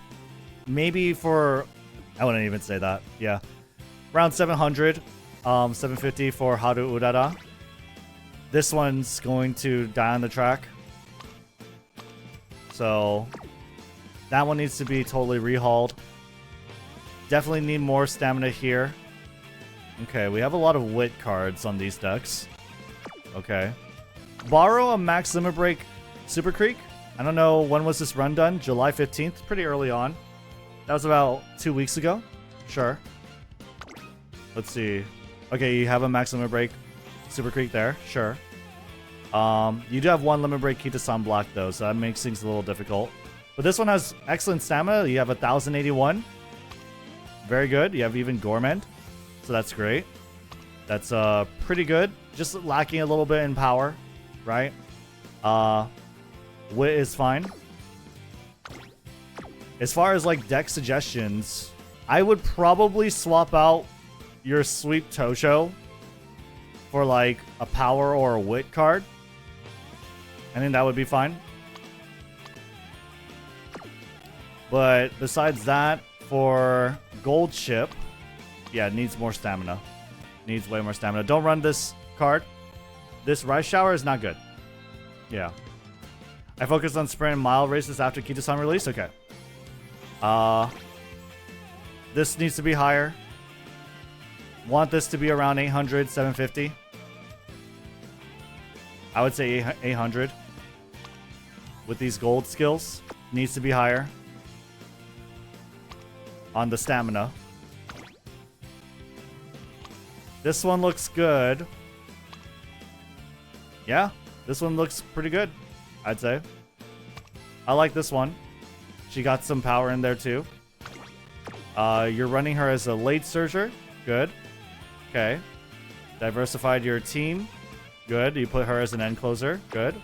Maybe for... I wouldn't even say that. Yeah. Around 700. 750 for Haru Urara. This one's going to die on the track. So... that one needs to be totally rehauled. Definitely need more stamina here. Okay, we have a lot of wit cards on these decks. Okay. Borrow a max limit break Super Creek. I don't know, when was this run done? July 15th? Pretty early on. That was about 2 weeks ago. Sure. Let's see. Okay, you have a max limit break Super Creek there. Sure. You do have one limit break Kitasan Black though, so that makes things a little difficult. But this one has excellent stamina. You have 1081. Very good. You have even Gourmand. So that's great. That's pretty good. Just lacking a little bit in power, right? Wit is fine. As far as like deck suggestions, I would probably swap out your Sweep Tosho for like a power or a wit card. I think that would be fine. But besides that, for Gold Ship, yeah, it needs more stamina. needs way more stamina. Don't run this card. This Rice Shower is not good. Yeah. I focused on sprint and mile races after Kitasan release. Okay. This needs to be higher. Want this to be around 800, 750. I would say 800. With these gold skills, needs to be higher. On the stamina. This one looks good. Yeah, this one looks pretty good, I'd say. I like this one. She got some power in there too. You're running her as a late surger. Good. Okay. Diversified your team. Good. You put her as an end closer. Good.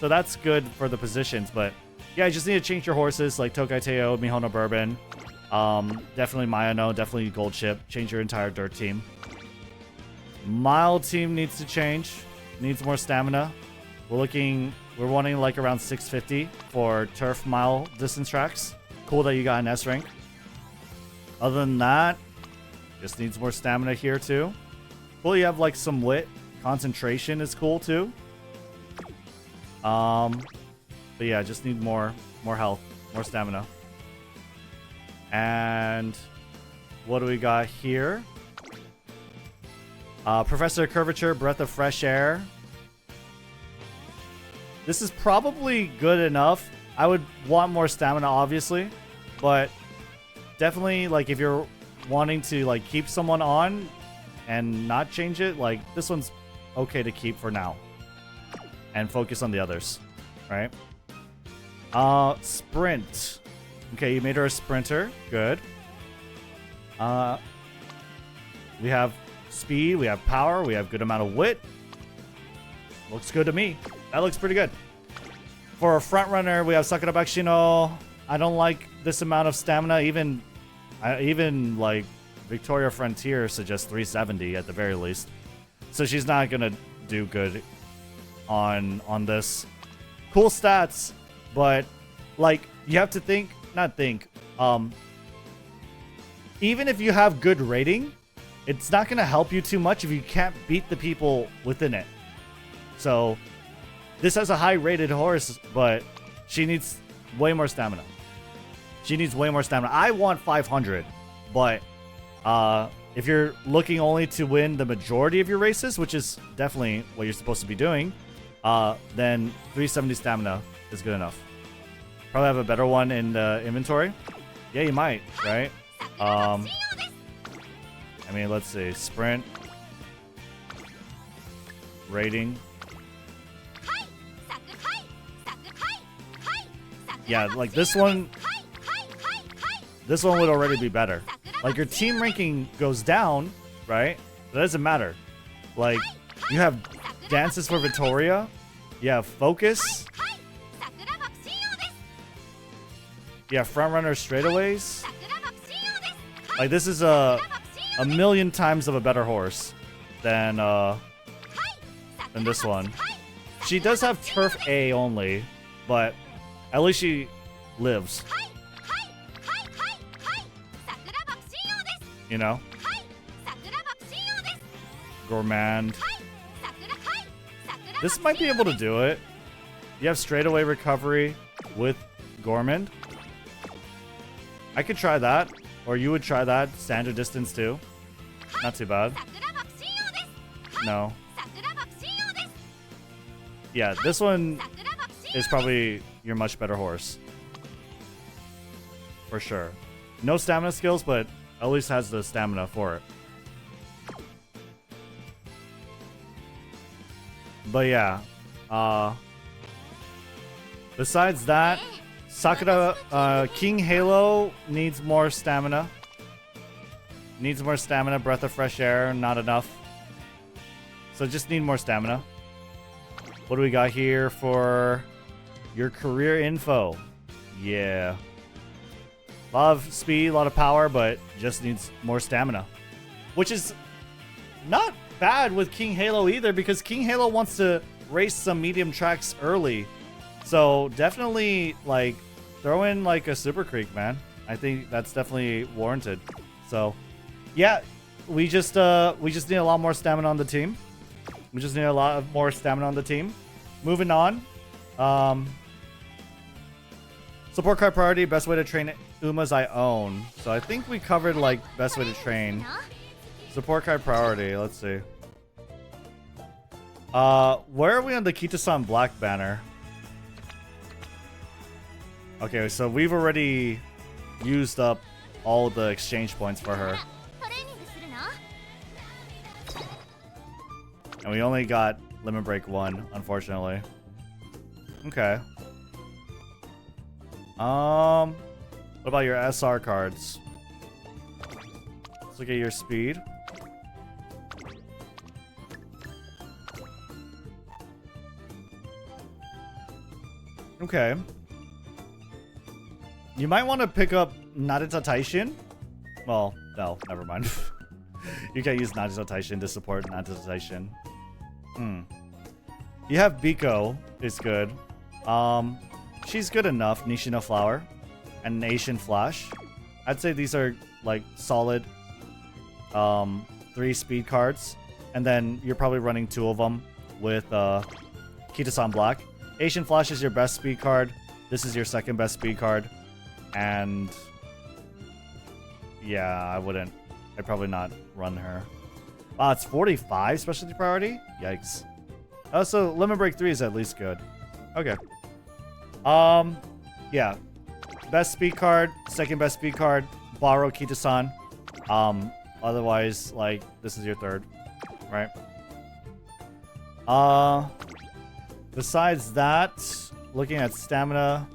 So that's good for the positions, but yeah, you just need to change your horses like Tokai Teo, Mihono Bourbon. Definitely Mayano, definitely Gold Ship. Change your entire dirt team. Mile team needs to change. Needs more stamina. We're wanting like around 650 for turf mile distance tracks. Cool that you got an S rank. Other than that, just needs more stamina here too. Cool, you have like some wit. Concentration is cool too. But yeah, just need more health, more stamina. And what do we got here? Professor Curvature, Breath of Fresh Air. This is probably good enough. I would want more stamina, obviously, but definitely, like, if you're wanting to like keep someone on and not change it, like this one's okay to keep for now, and focus on the others, right? Sprint. Okay, you made her a sprinter. Good. We have speed, we have power, we have good amount of wit. Looks good to me. That looks pretty good. For a front runner, we have Sakura Bakshino. I don't like this amount of stamina. Even like Victoria Frontier suggests 370 at the very least. So she's not gonna do good on this. Cool stats, but like you have to think, even if you have good rating, it's not gonna help you too much if you can't beat the people within it. So this has a high rated horse, but she needs way more stamina. She needs way more stamina. I want 500, but if you're looking only to win the majority of your races, which is definitely what you're supposed to be doing, then 370 stamina is good enough. Probably have a better one in the inventory. Yeah, you might, right? I mean, let's see. Sprint. Rating. Yeah, like this one. This one would already be better. Like your team ranking goes down, right? That doesn't matter. Like you have dances for Victoria. You have focus. You have front runner straightaways. Like this is a million times of a better horse than this one. She does have turf A only, but at least she lives. You know? Gourmand. This might be able to do it. You have straightaway recovery with Gourmand. I could try that. Or you would try that. Standard distance too. Not too bad. No. Yeah, this one is probably your much better horse. For sure. No stamina skills, but at least has the stamina for it. But yeah. Besides that, Sakura, King Halo needs more stamina. Needs more stamina. Breath of Fresh Air, not enough. So just need more stamina. What do we got here for your career info? Yeah. A lot of speed, a lot of power, but just needs more stamina. Which is not bad with King Halo either, because King Halo wants to race some medium tracks early. So definitely, like, throw in, like, a Super Creek, man. I think that's definitely warranted. So, yeah, we just need a lot more stamina on the team. We just need a lot of more stamina on the team. Moving on. Support card priority, best way to train Umas I own. So I think we covered like best way to train. Support card priority, let's see. Where are we on the Kitasan Black banner? Okay, so we've already used up all the exchange points for her. And we only got Limit Break 1, unfortunately. Okay. What about your SR cards? Let's look at your speed. Okay. You might want to pick up Narita Taishin. Well, no, never mind. You can't use Narita Taishin to support Narita Taishin. You have Biko, is good. She's good enough. Nishino Flower and Asian Flash. I'd say these are like solid 3 speed cards. And then you're probably running 2 of them with Kitasan Black. Asian Flash is your best speed card. This is your second best speed card. And yeah, I'd probably not run her. Wow, it's 45 specialty priority? Yikes. Oh, so Limit Break 3 is at least good. Okay. Yeah. Best speed card, second best speed card, borrow Kitasan. Otherwise, like, this is your third, right? Besides that, looking at stamina,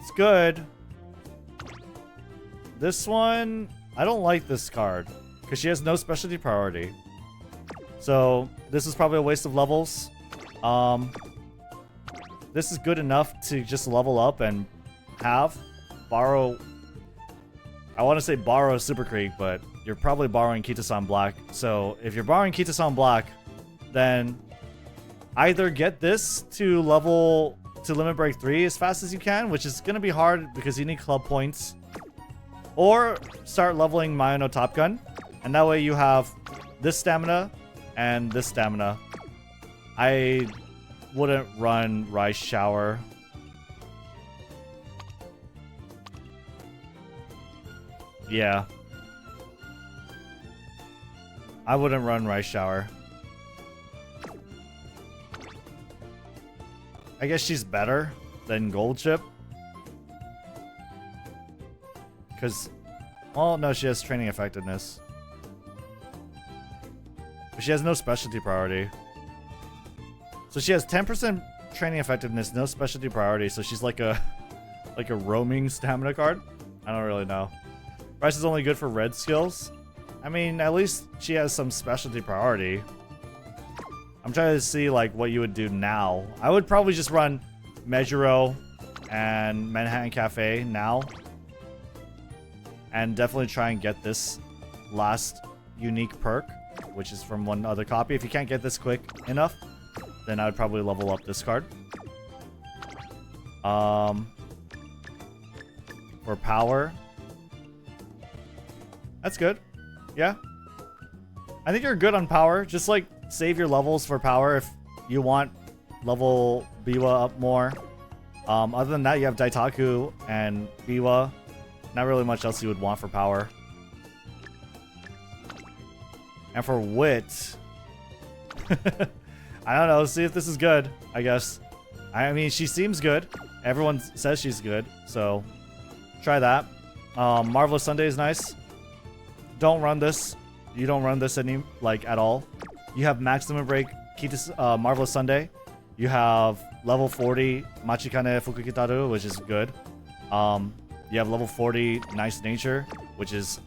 it's good. This one, I don't like this card because she has no specialty priority. So this is probably a waste of levels. This is good enough to just level up and have borrow. I want to say borrow Super Creek, but you're probably borrowing Kitasan Black. So if you're borrowing Kitasan Black, then either get this to Limit Break 3 as fast as you can, which is going to be hard because you need club points. Or start leveling Mayano Top Gun. And that way you have this stamina and this stamina. I wouldn't run Rice Shower. Yeah. I wouldn't run Rice Shower. I guess she's better than Gold Chip. Because, well, no, she has training effectiveness. But she has no specialty priority. So she has 10% training effectiveness, no specialty priority. So she's like a roaming stamina card. I don't really know. Rice is only good for red skills. I mean, at least she has some specialty priority. I'm trying to see like what you would do now. I would probably just run Mejuro and Manhattan Cafe now. And definitely try and get this last unique perk, which is from one other copy. If you can't get this quick enough, then I would probably level up this card. For power, that's good. Yeah. I think you're good on power. Just like save your levels for power if you want level Biwa up more. Other than that, you have Daitaku and Biwa. Not really much else you would want for power. And for wit, I don't know. See if this is good, I guess. I mean, she seems good. Everyone says she's good, so try that. Marvelous Sunday is nice. Don't run this. You don't run this at all. You have Maximum Break, Marvelous Sunday. You have level 40 Machikane Fukukitaru, which is good. You have level 40 Nice Nature, which is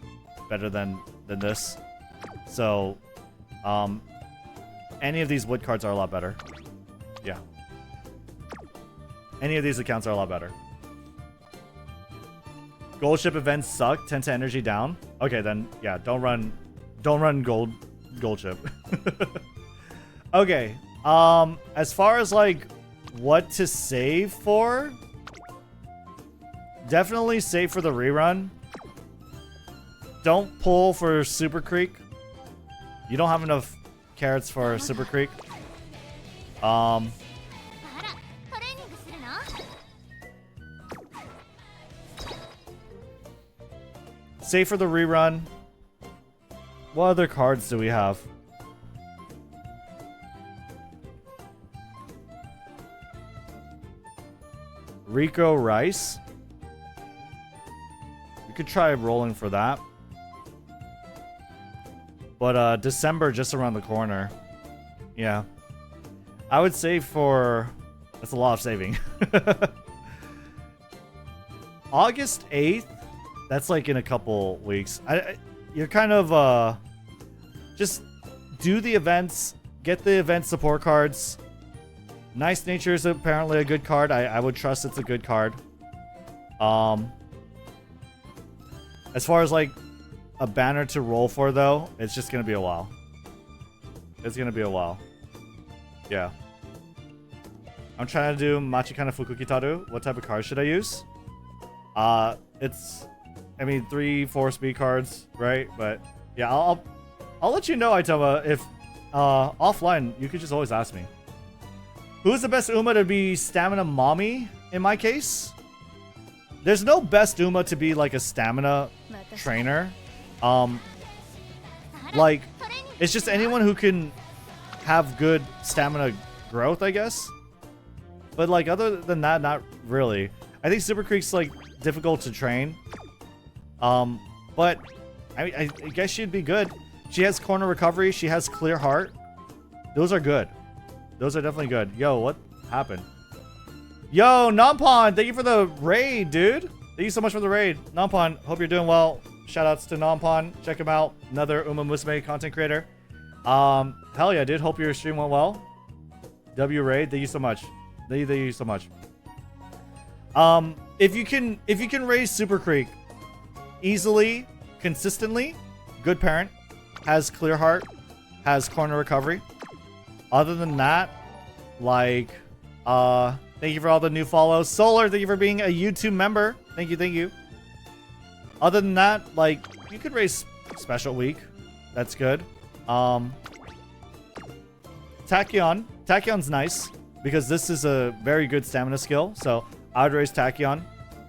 better than this. So, any of these wood cards are a lot better. Yeah. Any of these accounts are a lot better. Gold ship events suck. 10 to energy down. Okay, then yeah, don't run gold chip. Okay. As far as like what to save for, definitely save for the rerun. don't pull for Super Creek. You don't have enough carats for Super Creek. Save for the rerun. What other cards do we have? Rico Rice. We could try rolling for that. But December just around the corner. Yeah. I would save for... That's a lot of saving. August 8th? That's like in a couple weeks. You're kind of... just do the events. Get the event support cards. Nice Nature is apparently a good card. I would trust it's a good card. As far as like a banner to roll for though, it's just gonna be a while. It's gonna be a while. Yeah. I'm trying to do Machikana Fukukitaru. What type of card should I use? It's, I mean, 3-4 speed cards, right? But yeah, I'll let you know, Itama, if offline you could just always ask me. Who's the best Uma to be Stamina Mommy, in my case? There's no best Uma to be like a stamina trainer. Like, it's just anyone who can have good stamina growth, I guess. But like, other than that, not really. I think Super Creek's like difficult to train. But I guess she'd be good. She has corner recovery. She has clear heart. Those are good. Those are definitely good. Yo, what happened? Yo, Nompon, thank you for the raid, dude. Thank you so much for the raid. Nompon, hope you're doing well. Shoutouts to Nompon. Check him out. Another Umamusume content creator. Hell yeah, dude. Hope your stream went well. W raid, thank you so much. Thank you so much. If you can raise Super Creek easily, consistently, good parent, has clear heart, has corner recovery. Other than that, like, thank you for all the new follows. Solar, thank you for being a YouTube member. Thank you, thank you. Other than that, like, you could raise Special Week. That's good. Tachyon. Tachyon's nice because this is a very good stamina skill. So I would raise Tachyon.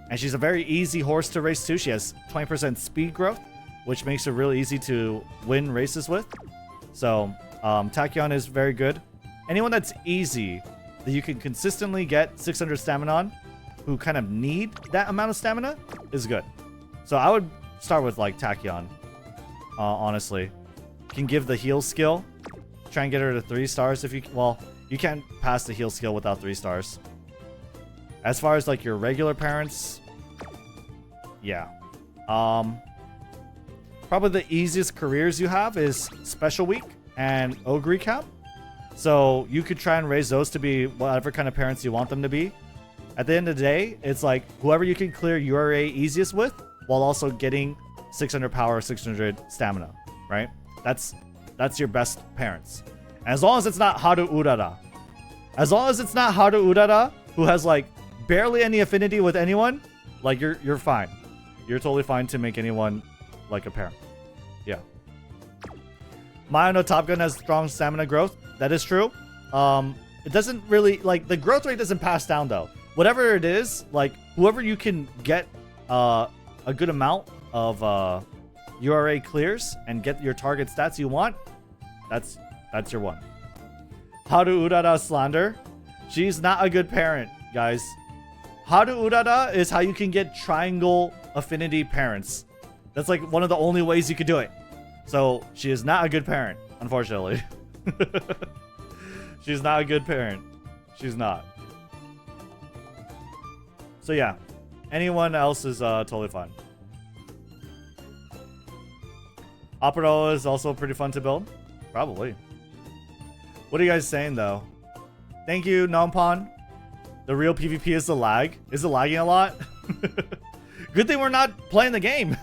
And she's a very easy horse to race too. She has 20% speed growth, which makes her really easy to win races with. So Tachyon is very good. Anyone that's easy that you can consistently get 600 stamina on, who kind of need that amount of stamina, is good. So I would start with like Tachyon, honestly. Can give the heal skill. Try and get her to 3 stars if you... Well, you can't pass the heal skill without 3 stars. As far as like your regular parents, yeah. Probably the easiest careers you have is Special Week and Ogre Cap. So you could try and raise those to be whatever kind of parents you want them to be. At the end of the day, it's like whoever you can clear URA easiest with while also getting 600 power, 600 stamina, right? That's your best parents. As long as it's not Haru Urara. As long as it's not Haru Urara, who has like barely any affinity with anyone, like you're fine. You're totally fine to make anyone like a parent. Yeah. Maya no Top Gun has strong stamina growth. That is true. It doesn't really, like, the growth rate doesn't pass down though. Whatever it is, like whoever you can get a good amount of URA clears and get your target stats you want, that's your one. Haru Urara slander. She's not a good parent, guys. Haru Urara is how you can get triangle affinity parents. That's like one of the only ways you could do it. So she is not a good parent, unfortunately. She's not a good parent. She's not. So yeah, anyone else is totally fine. Opera is also pretty fun to build. Probably. What are you guys saying though? Thank you, Nompon. The real PvP is the lag. Is it lagging a lot? Good thing we're not playing the game.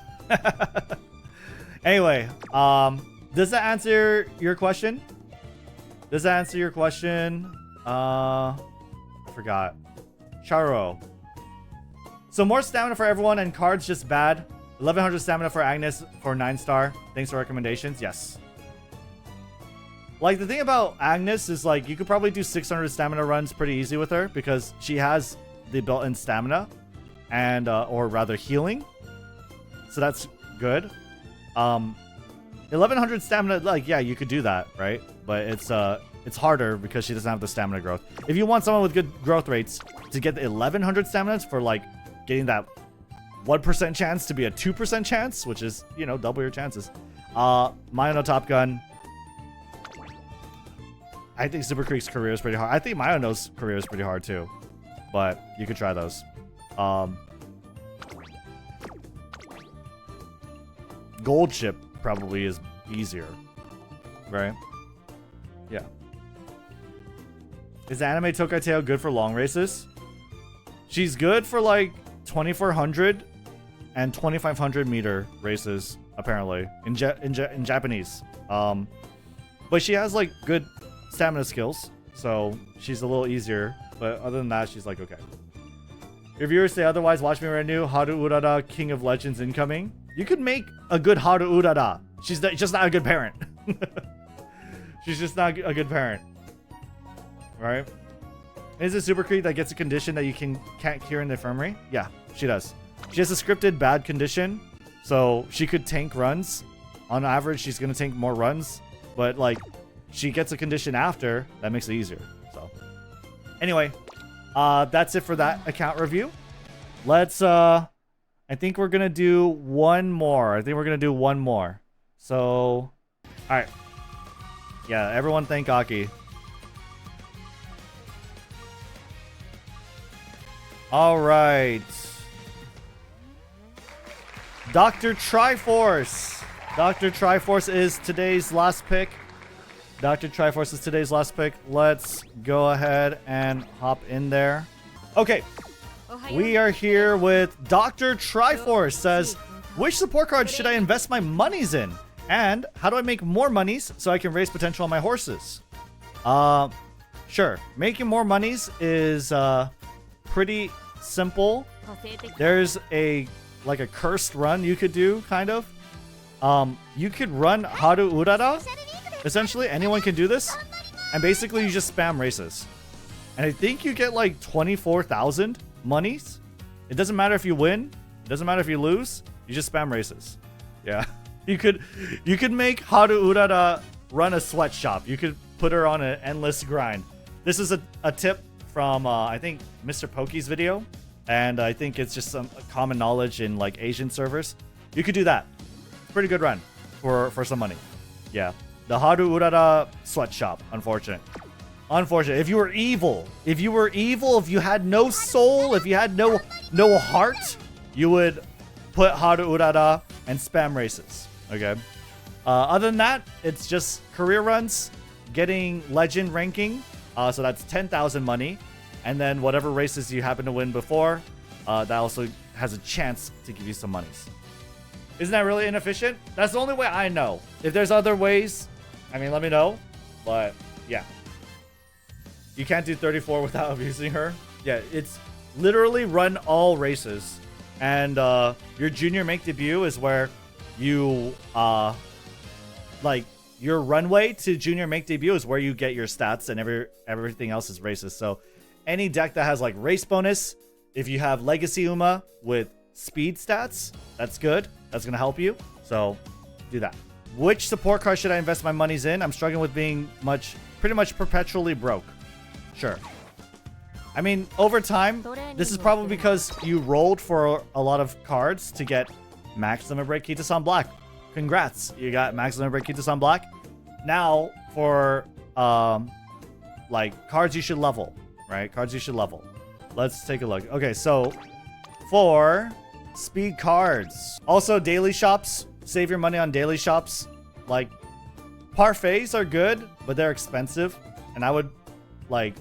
Anyway, does that answer your question? Does that answer your question? I forgot. Charo. So more stamina for everyone and cards just bad. 1100 stamina for Agnes for 9-star. Thanks for recommendations. Yes. Like, the thing about Agnes is, like, you could probably do 600 stamina runs pretty easy with her because she has the built-in stamina and, or rather healing. So that's good. 1100 stamina, like, yeah, you could do that, right? But it's harder because she doesn't have the stamina growth. If you want someone with good growth rates to get the 1100 stamina for, like, getting that 1% chance to be a 2% chance, which is, you know, double your chances. Mayano Top Gun. I think Super Creek's career is pretty hard. I think Mayano's career is pretty hard too. But you could try those. Gold Ship probably is easier. Right? Yeah. Is Anime Tokateo good for long races? She's good for like 2400 and 2500 meter races, apparently, in Japanese. But she has like good stamina skills, so she's a little easier. But other than that, she's like okay. If viewers say otherwise, watch me Rednu. Haru Urara, King of Legends incoming. You could make a good Haru Urara. She's just not a good parent. She's just not a good parent. Right? Is it Super Creek that gets a condition that you can't cure in the infirmary? Yeah, she does. She has a scripted bad condition, so she could tank runs. On average, she's gonna tank more runs, but like, she gets a condition after that makes it easier. So, anyway, that's it for that account review. Let's. I think we're gonna do one more. So, all right. Yeah, everyone thank Aki. All right. DatGuySnowfox. DatGuySnowfox is today's last pick. DatGuySnowfox is today's last pick. Let's go ahead and hop in there. Okay. We are here with DatGuySnowfox. Says, which support card should I invest my monies in? And how do I make more monies so I can raise potential on my horses? Sure. Making more monies is pretty simple. There's a cursed run you could do, kind of. You could run Haru Urara. Essentially, anyone can do this. And basically, you just spam races. And I think you get like 24,000 monies. It doesn't matter if you win. It doesn't matter if you lose. You just spam races. Yeah. You could make Haru Urara run a sweatshop. You could put her on an endless grind. This is a tip from, I think, Mr. Pokey's video. And I think it's just some common knowledge in like Asian servers. You could do that. Pretty good run for some money. Yeah. The Haru Urara sweatshop. Unfortunate. If you were evil, if you had no soul, if you had no heart, you would put Haru Urara and spam races. Okay. Other than that, it's just career runs, getting legend ranking. So that's 10,000 money. And then whatever races you happen to win before, that also has a chance to give you some monies. Isn't that really inefficient? That's the only way I know. If there's other ways, I mean, let me know. But yeah. You can't do 34 without abusing her. Yeah, it's literally run all races. And your junior make debut is where you, like, your runway to junior make debut is where you get your stats, and everything else is races. So any deck that has like race bonus, if you have Legacy Uma with speed stats, that's good. That's going to help you. So do that. Which support card should I invest my monies in? I'm struggling with being pretty much perpetually broke. Sure. I mean, over time, this is probably because you rolled for a lot of cards to get Max Limit Break Kitasan Black. Congrats. You got Max Limit Break Kitasan Black. Now, for, like, cards you should level, right? Cards you should level. Let's take a look. Okay, so, for speed cards. Also, daily shops. Save your money on daily shops. Like, parfaits are good, but they're expensive. And I would, like,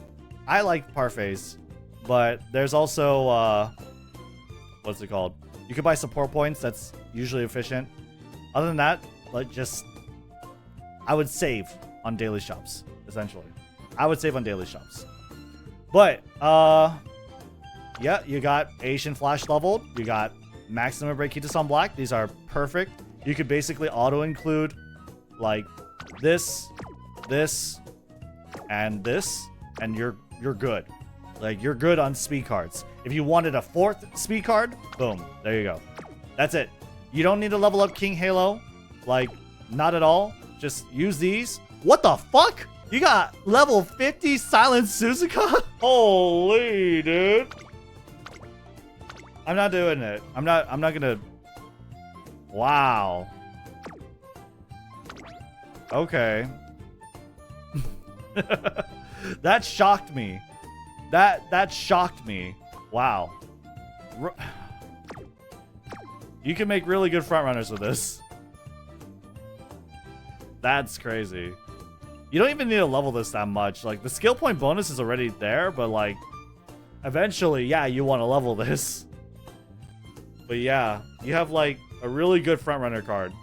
I like parfaits, but there's also, what's it called? You could buy support points. That's usually efficient. Other than that, like, I would save on daily shops, essentially. I would save on daily shops. But, yeah, you got Asian Flash leveled. You got Maximum Break Kitasan Black. These are perfect. You could basically auto-include like this, and this, and you're good. Like, you're good on speed cards. If you wanted a 4th speed card, boom, there you go. That's it. You don't need to level up King Halo. Like, not at all. Just use these. What the fuck? You got level 50 Silent Suzuka? Holy, dude. I'm not doing it. I'm not gonna... Wow. Okay. That shocked me. That shocked me. Wow. You can make really good front runners with this. That's crazy. You don't even need to level this that much. Like, the skill point bonus is already there, but like, eventually, yeah, you want to level this. But yeah, you have like a really good front runner card.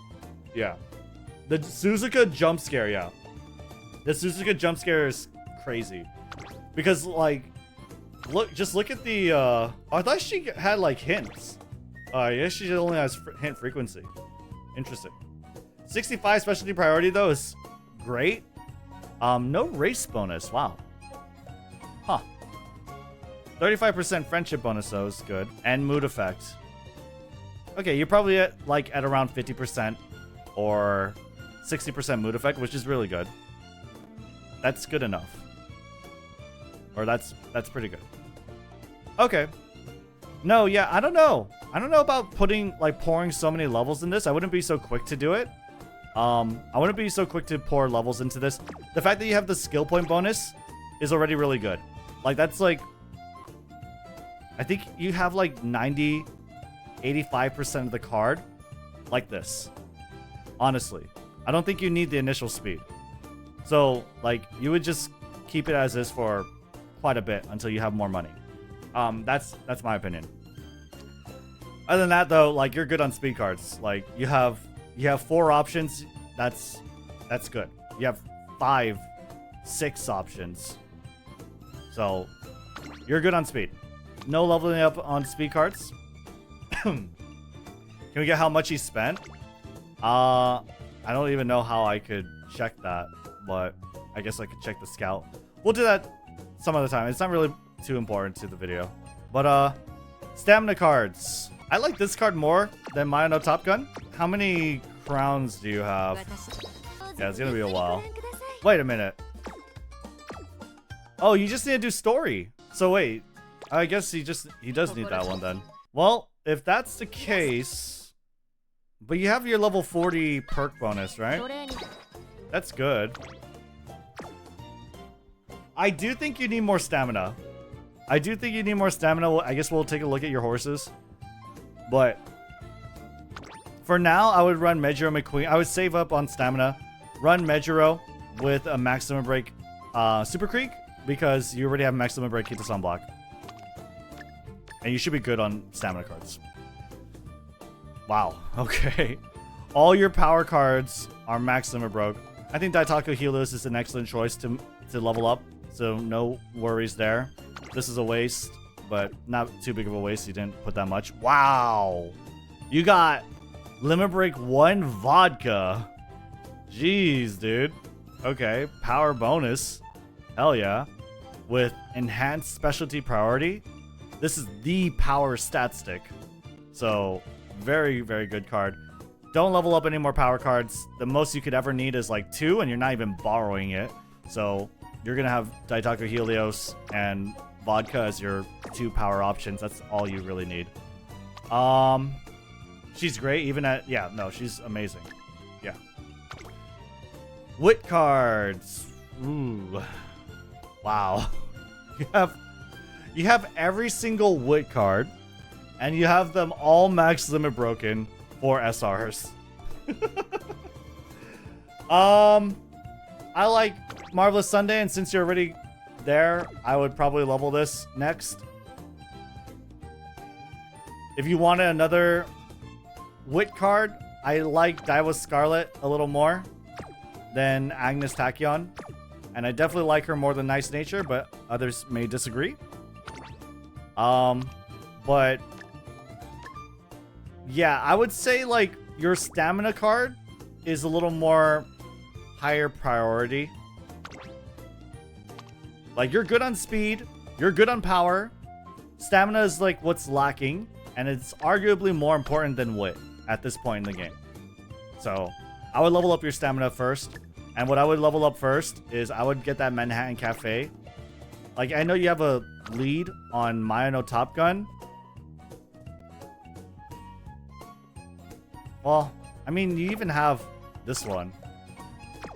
Yeah. The Suzuka jump scare, yeah. The Suzuka jump scare is crazy. Because like, just look at the, I thought she had like hints. Yeah, she only has hint frequency. Interesting. 65 specialty priority though is great. No race bonus. Wow. Huh. 35% friendship bonus though is good. And mood effect. Okay, you're probably at around 50% or 60% mood effect, which is really good. That's good enough. Or that's pretty good. Okay. No, yeah, I don't know. I don't know about pouring so many levels in this. I wouldn't be so quick to do it. I wouldn't be so quick to pour levels into this. The fact that you have the skill point bonus is already really good. Like, that's like... I think you have like 90, 85% of the card like this. Honestly. I don't think you need the initial speed. So, like, you would just keep it as is for quite a bit until you have more money. That's my opinion. Other than that, though, like, you're good on speed cards. Like, you have 4 options. That's good. You have 5, 6 options. So, you're good on speed. No leveling up on speed cards. Can we get how much he spent? I don't even know how I could check that, but I guess I could check the scout. We'll do that some other time. It's not really too important to the video. But, stamina cards. I like this card more than Mayano Top Gun. How many crowns do you have? Yeah, it's gonna be a while. Wait a minute. Oh, you just need to do story. So wait, I guess he does need that one then. Well, if that's the case, but you have your level 40 perk bonus, right? That's good. I do think you need more stamina. I guess we'll take a look at your horses. But for now, I would run Mejiro McQueen. I would save up on stamina. Run Mejiro with a Maximum Break Super Creek because you already have Maximum Break Kitasan Black. And you should be good on stamina cards. Wow. Okay. All your power cards are Maximum Broke. I think Daitaku Helios is an excellent choice to level up. So no worries there. This is a waste, but not too big of a waste. You didn't put that much. Wow. You got Limit Break 1 vodka. Jeez, dude. Okay. Power bonus. Hell yeah. With enhanced specialty priority. This is the power stat stick. So very, very good card. Don't level up any more power cards. The most you could ever need is like 2, and you're not even borrowing it. So you're going to have Daitaku Helios and vodka as your 2 power options. That's all you really need. She's great even at... Yeah, no, she's amazing. Yeah. Wit cards. Ooh. Wow. You have every single Wit card, and you have them all max limit broken for SRs. I like Marvelous Sunday, and since you're already there, I would probably level this next. If you wanted another Wit card, I like Daiwa Scarlet a little more than Agnes Tachyon. And I definitely like her more than Nice Nature, but others may disagree. But Yeah, I would say like your stamina card is a little more higher priority. Like you're good on speed, you're good on power. Stamina is like what's lacking, and it's arguably more important than wit at this point in the game. So I would level up your stamina first. And what I would level up first is I would get that Manhattan Cafe. Like, I know you have a lead on Mayano Top Gun. Well, I mean, you even have this one.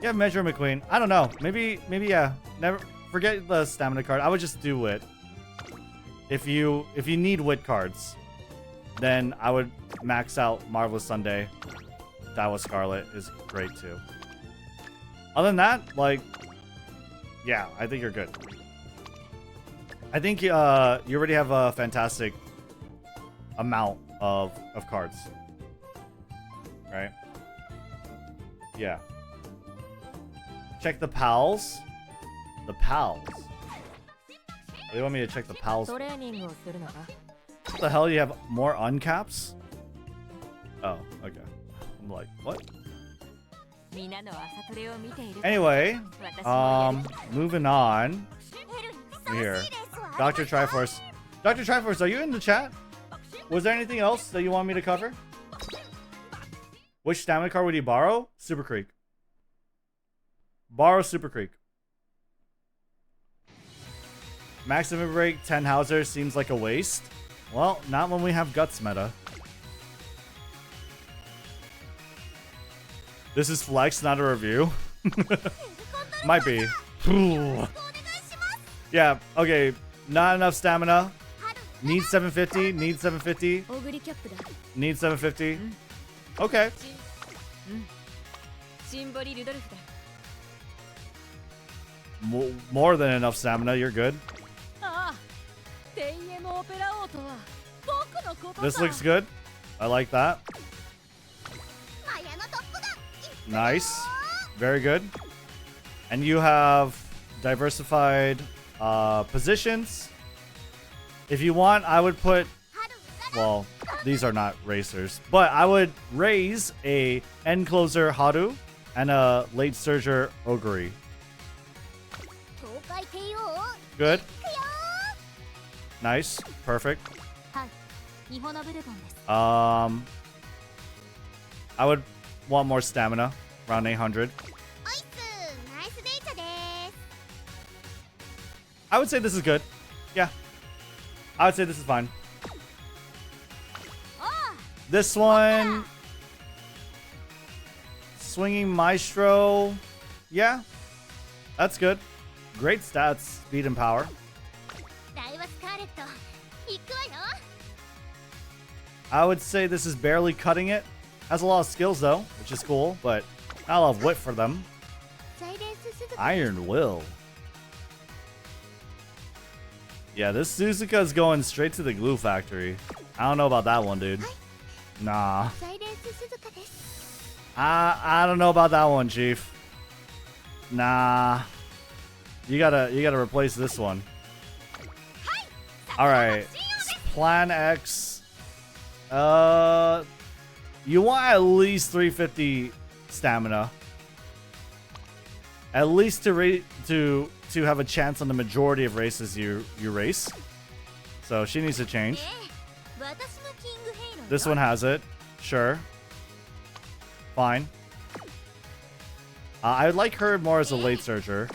You have Measure McQueen. I don't know. Maybe, yeah. Never forget the stamina card. I would just do wit. If you need wit cards, then I would max out Marvelous Sunday. Dawa Scarlet is great too. Other than that, like, yeah, I think you're good. I think you already have a fantastic amount of cards, right? Yeah. Check the pals. The pals. What do you want me to check the pals? What the hell? You have more uncaps? Oh, okay. I'm like, what? Anyway, moving on. Here, Dr. Triforce. Dr. Triforce, are you in the chat? Was there anything else that you want me to cover? Which stamina card would you borrow? Super Creek. Borrow Super Creek. Maximum break 10 Hauser seems like a waste. Well, not when we have Guts meta. This is flex, not a review. Might be. Yeah, okay. Not enough stamina. Need 750. Need 750. Need 750. Okay. More than enough stamina. You're good. This looks good. I like that. Nice. Very good. And you have diversified positions. If you want, I would put... Well, these are not racers. But I would raise a end closer Haru and a late surger Oguri. Good. Nice. Perfect. I would want more stamina. Around 800. I would say this is good. Yeah. I would say this is fine. This one... Swinging Maestro. Yeah. That's good. Great stats. Speed and power. I would say this is barely cutting it. Has a lot of skills though, which is cool, but not a lot of wit for them. Iron Will. Yeah, this Suzuka is going straight to the glue factory. I don't know about that one, dude. Nah. I don't know about that one, Chief. Nah. You gotta replace this one. Alright. Plan X. You want at least 350 stamina. At least to have a chance on the majority of races you race. So she needs to change. This one has it. Sure. Fine. I would like her more as a late surger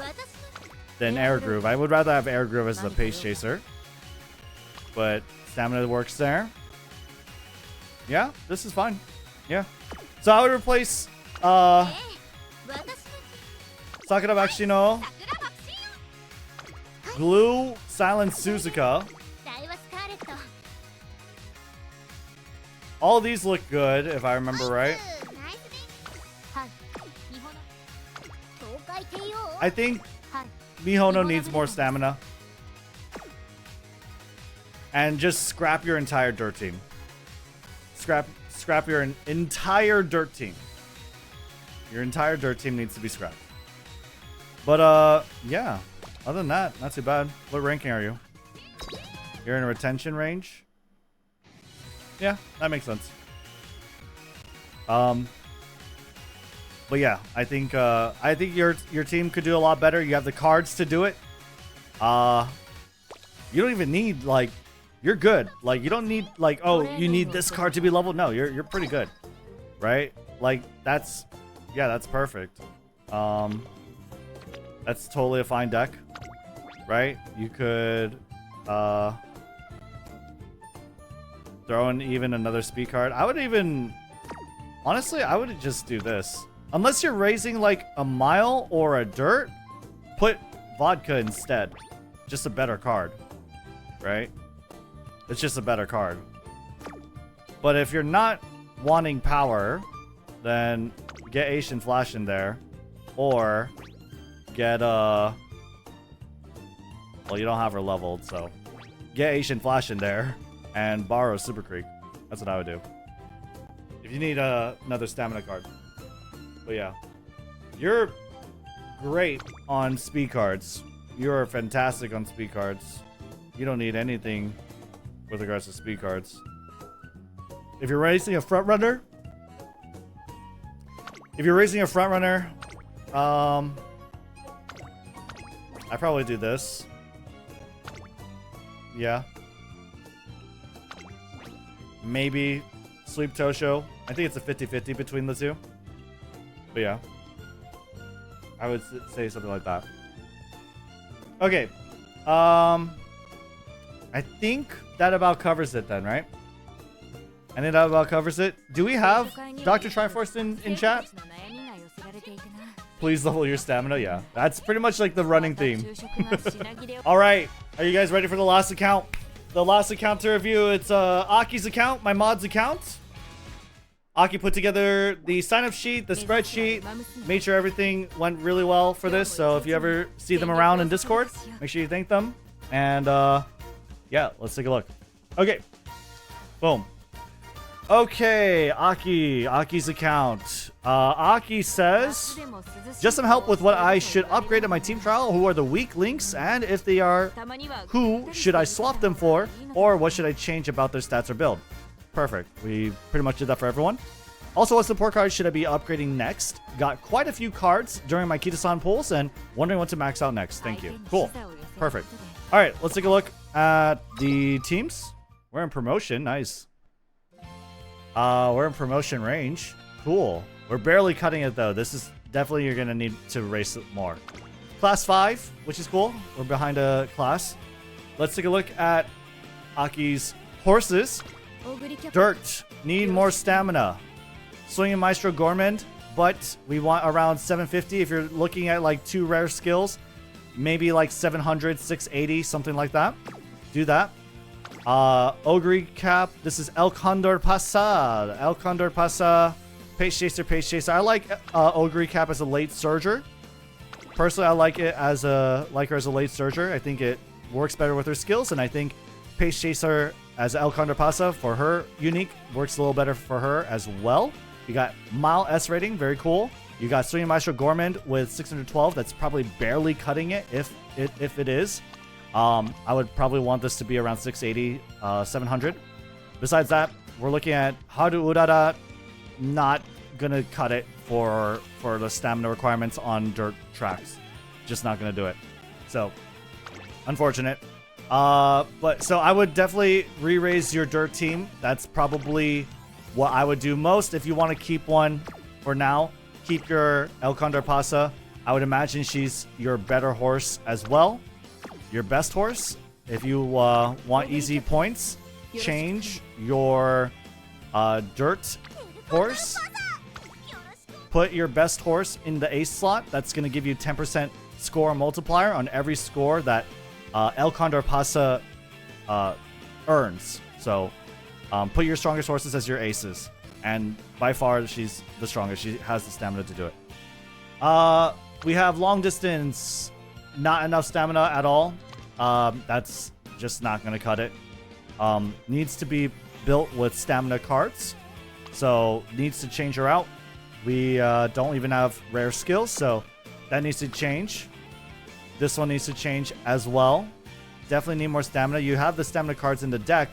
than Air Groove. I would rather have Air Groove as the pace chaser. But stamina works there. Yeah, this is fine. Yeah. So I would replace Sakura Bakshi no Glue Silent Suzuka. All these look good, if I remember right. I think Mihono needs more stamina. And just scrap your entire dirt team. Scrap your entire dirt team. Your entire dirt team needs to be scrapped. But yeah. Other than that, not too bad. What ranking are you? You're in a retention range? Yeah, that makes sense. But yeah, I think your team could do a lot better. You have the cards to do it. You don't even need like, you're good. Like you don't need like, oh, you need this card to be leveled. No, you're pretty good, right? Like that's perfect. That's totally a fine deck, right? You could throw in even another speed card. I would even, honestly, I would just do this. Unless you're raising like a mile or a dirt, put vodka instead. Just a better card, right? It's just a better card. But if you're not wanting power, then get Asian Flash in there, or get well, you don't have her leveled, so get Asian Flash in there and borrow Super Creek. That's what I would do. If you need another stamina card. But yeah, you're great on speed cards. You're fantastic on speed cards. You don't need anything with regards to speed cards. If you're raising a front runner, I probably do this. Yeah. Maybe Sleep Tosho. I think it's a 50-50 between the two. But yeah. I would say something like that. Okay. I think that about covers it then, right? I think that about covers it. Do we have DatGuySnowfox in chat? Please level your stamina. Yeah, that's pretty much like the running theme. All right, are you guys ready for the last account? The last account to review. It's Aki's account, my mod's account. Aki put together the sign-up sheet, the spreadsheet, made sure everything went really well for this. So if you ever see them around in Discord, make sure you thank them. And yeah, let's take a look. Okay, boom. Okay, Aki's account. Aki says, just some help with what I should upgrade in my team trial. Who are the weak links, and if they are, who should I swap them for, or what should I change about their stats or build? Perfect. We pretty much did that for everyone. Also, what support cards should I be upgrading next? Got quite a few cards during my Kitasan pulls and wondering what to max out next. Thank you. Cool. Perfect. All right, let's take a look at the teams. We're in promotion. Nice. We're in promotion range. Cool. We're barely cutting it though. This is definitely, you're gonna need to race it more. Class 5, which is cool. We're behind a class. Let's take a look at Aki's horses. Dirt. Need more stamina. Swinging Maestro Gourmand, but we want around 750 if you're looking at like 2 rare skills. Maybe like 700, 680, something like that. Do that. Ogre Cap. This is El Condor Pasa. El Condor Pasa. Pace Chaser, Pace Chaser. I like Ogre Cap as a late surger. Personally, I like it as her as a late surger. I think it works better with her skills, and I think Pace Chaser as El Condor Pasa for her unique works a little better for her as well. You got Mile S rating, very cool. You got Swinging Maestro Gourmand with 612. That's probably barely cutting it if it is. I would probably want this to be around 680, 700. Besides that, we're looking at Haru Urara. Not gonna cut it for the stamina requirements on dirt tracks. Just not gonna do it. So, unfortunate. But so I would definitely re-raise your dirt team. That's probably what I would do most. If you want to keep one for now, keep your El Condor Pasa. I would imagine she's your better horse as well. Your best horse. If you want easy points, change your dirt horse. Put your best horse in the ace slot. That's going to give you 10% score multiplier on every score that El Condor Pasa earns. So put your strongest horses as your aces. And by far, she's the strongest. She has the stamina to do it. We have long distance. Not enough stamina at all. That's just not going to cut it. Needs to be built with stamina cards. So needs to change her out. We don't even have rare skills, so that needs to change. This one needs to change as well. Definitely need more stamina. You have the stamina cards in the deck.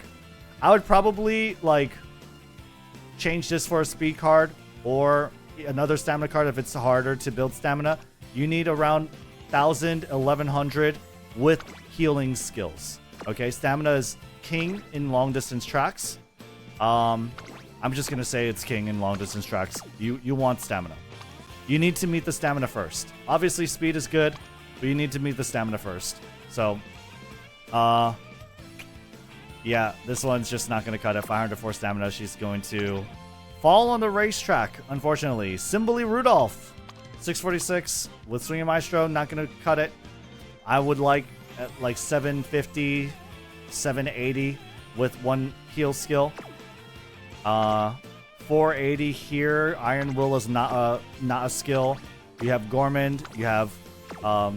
I would probably like change this for a speed card or another stamina card if it's harder to build stamina. You need around 1,000, 1,100 with healing skills. Okay, stamina is king in long distance tracks. I'm just gonna say it's king in long distance tracks. You want stamina. You need to meet the stamina first. Obviously, speed is good, but you need to meet the stamina first. So, yeah, this one's just not gonna cut it. 504 stamina. She's going to fall on the racetrack, unfortunately. Simboli Rudolph, 646 with Swinging Maestro, not gonna cut it. I would like at like 750, 780 with one heal skill. 480 here. Iron Will is not a skill. You have Gormand, you have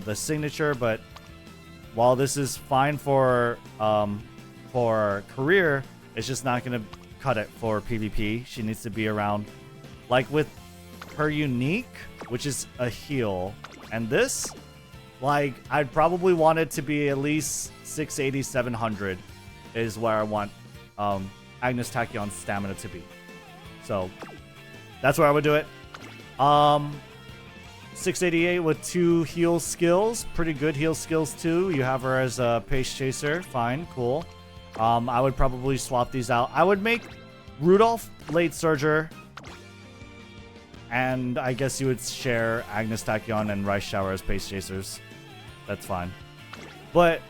the signature, but while this is fine for career, it's just not gonna cut it for PvP. She needs to be around, like with her unique, which is a heal, and this, like, I'd probably want it to be at least 680, 700 is where I want Agnes Tachyon's stamina to be. So that's where I would do it. 688 with 2 heal skills. Pretty good heal skills too. You have her as a pace chaser. Fine, cool. I would probably swap these out. I would make Rudolph late surger, and I guess you would share Agnes Tachyon and Rice Shower as pace chasers. That's fine. But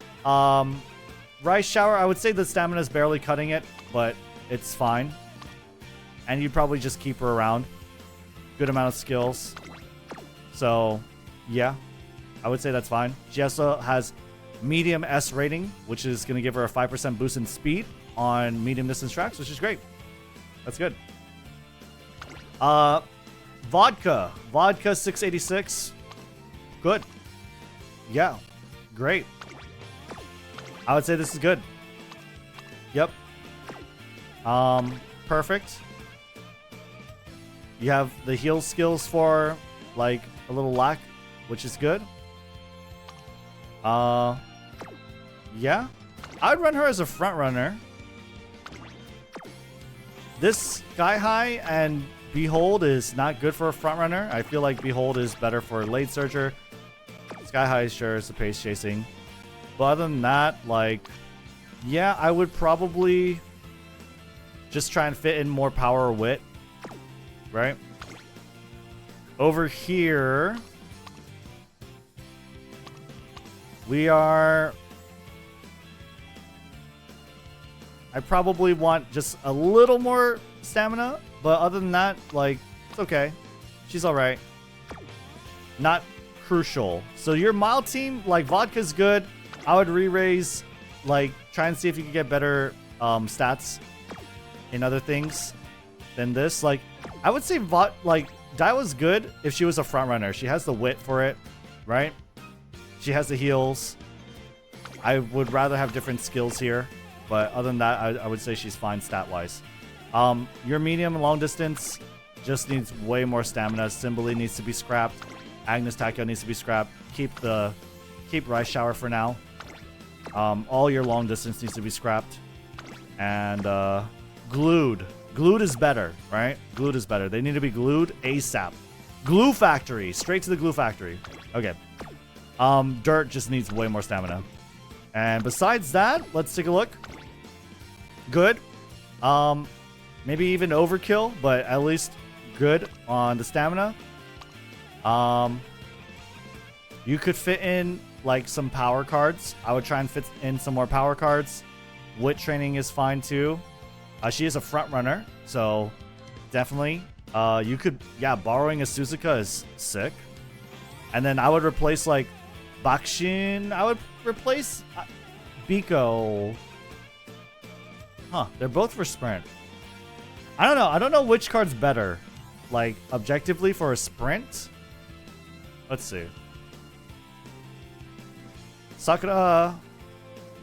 Rice Shower, I would say the stamina is barely cutting it, but it's fine. And you'd probably just keep her around. Good amount of skills. So, yeah, I would say that's fine. She also has medium S rating, which is going to give her a 5% boost in speed on medium distance tracks, which is great. That's good. Vodka 686. Good. Yeah, great. I would say this is good. Yep. Perfect. You have the heal skills for like a little lack, which is good. Yeah, I'd run her as a front runner. This Sky High and Behold is not good for a front runner. I feel like Behold is better for late surger. Sky High sure is the pace chasing, but other than that, like, yeah, I would probably just try and fit in more power or wit, right? Over here, we are... I probably want just a little more stamina, but other than that, like, it's okay. She's alright. Not crucial. So your mild team, like, Vodka's good. I would re-raise, like, try and see if you can get better stats in other things than this. Like, I would say Daiwa's good if she was a front runner. She has the wit for it, right? She has the heals. I would rather have different skills here, but other than that, I would say she's fine stat-wise. Your medium and long distance just needs way more stamina. Simboli needs to be scrapped. Agnes Tachyon needs to be scrapped. Keep Rice Shower for now. All your long distance needs to be scrapped. And Glued. Glued is better, right? Glued is better. They need to be glued ASAP. Glue Factory. Straight to the Glue Factory. Okay. Dirt just needs way more stamina. And besides that, let's take a look. Good. Maybe even overkill, but at least good on the stamina. You could fit in like some power cards. I would try and fit in some more power cards. Wit training is fine too. She is a front runner, so definitely. You could, yeah, borrowing a Suzuka is sick. And then I would replace like Bakshin. I would replace Biko. Huh, they're both for sprint. I don't know. I don't know which card's better, like, objectively for a sprint. Let's see. Sakura,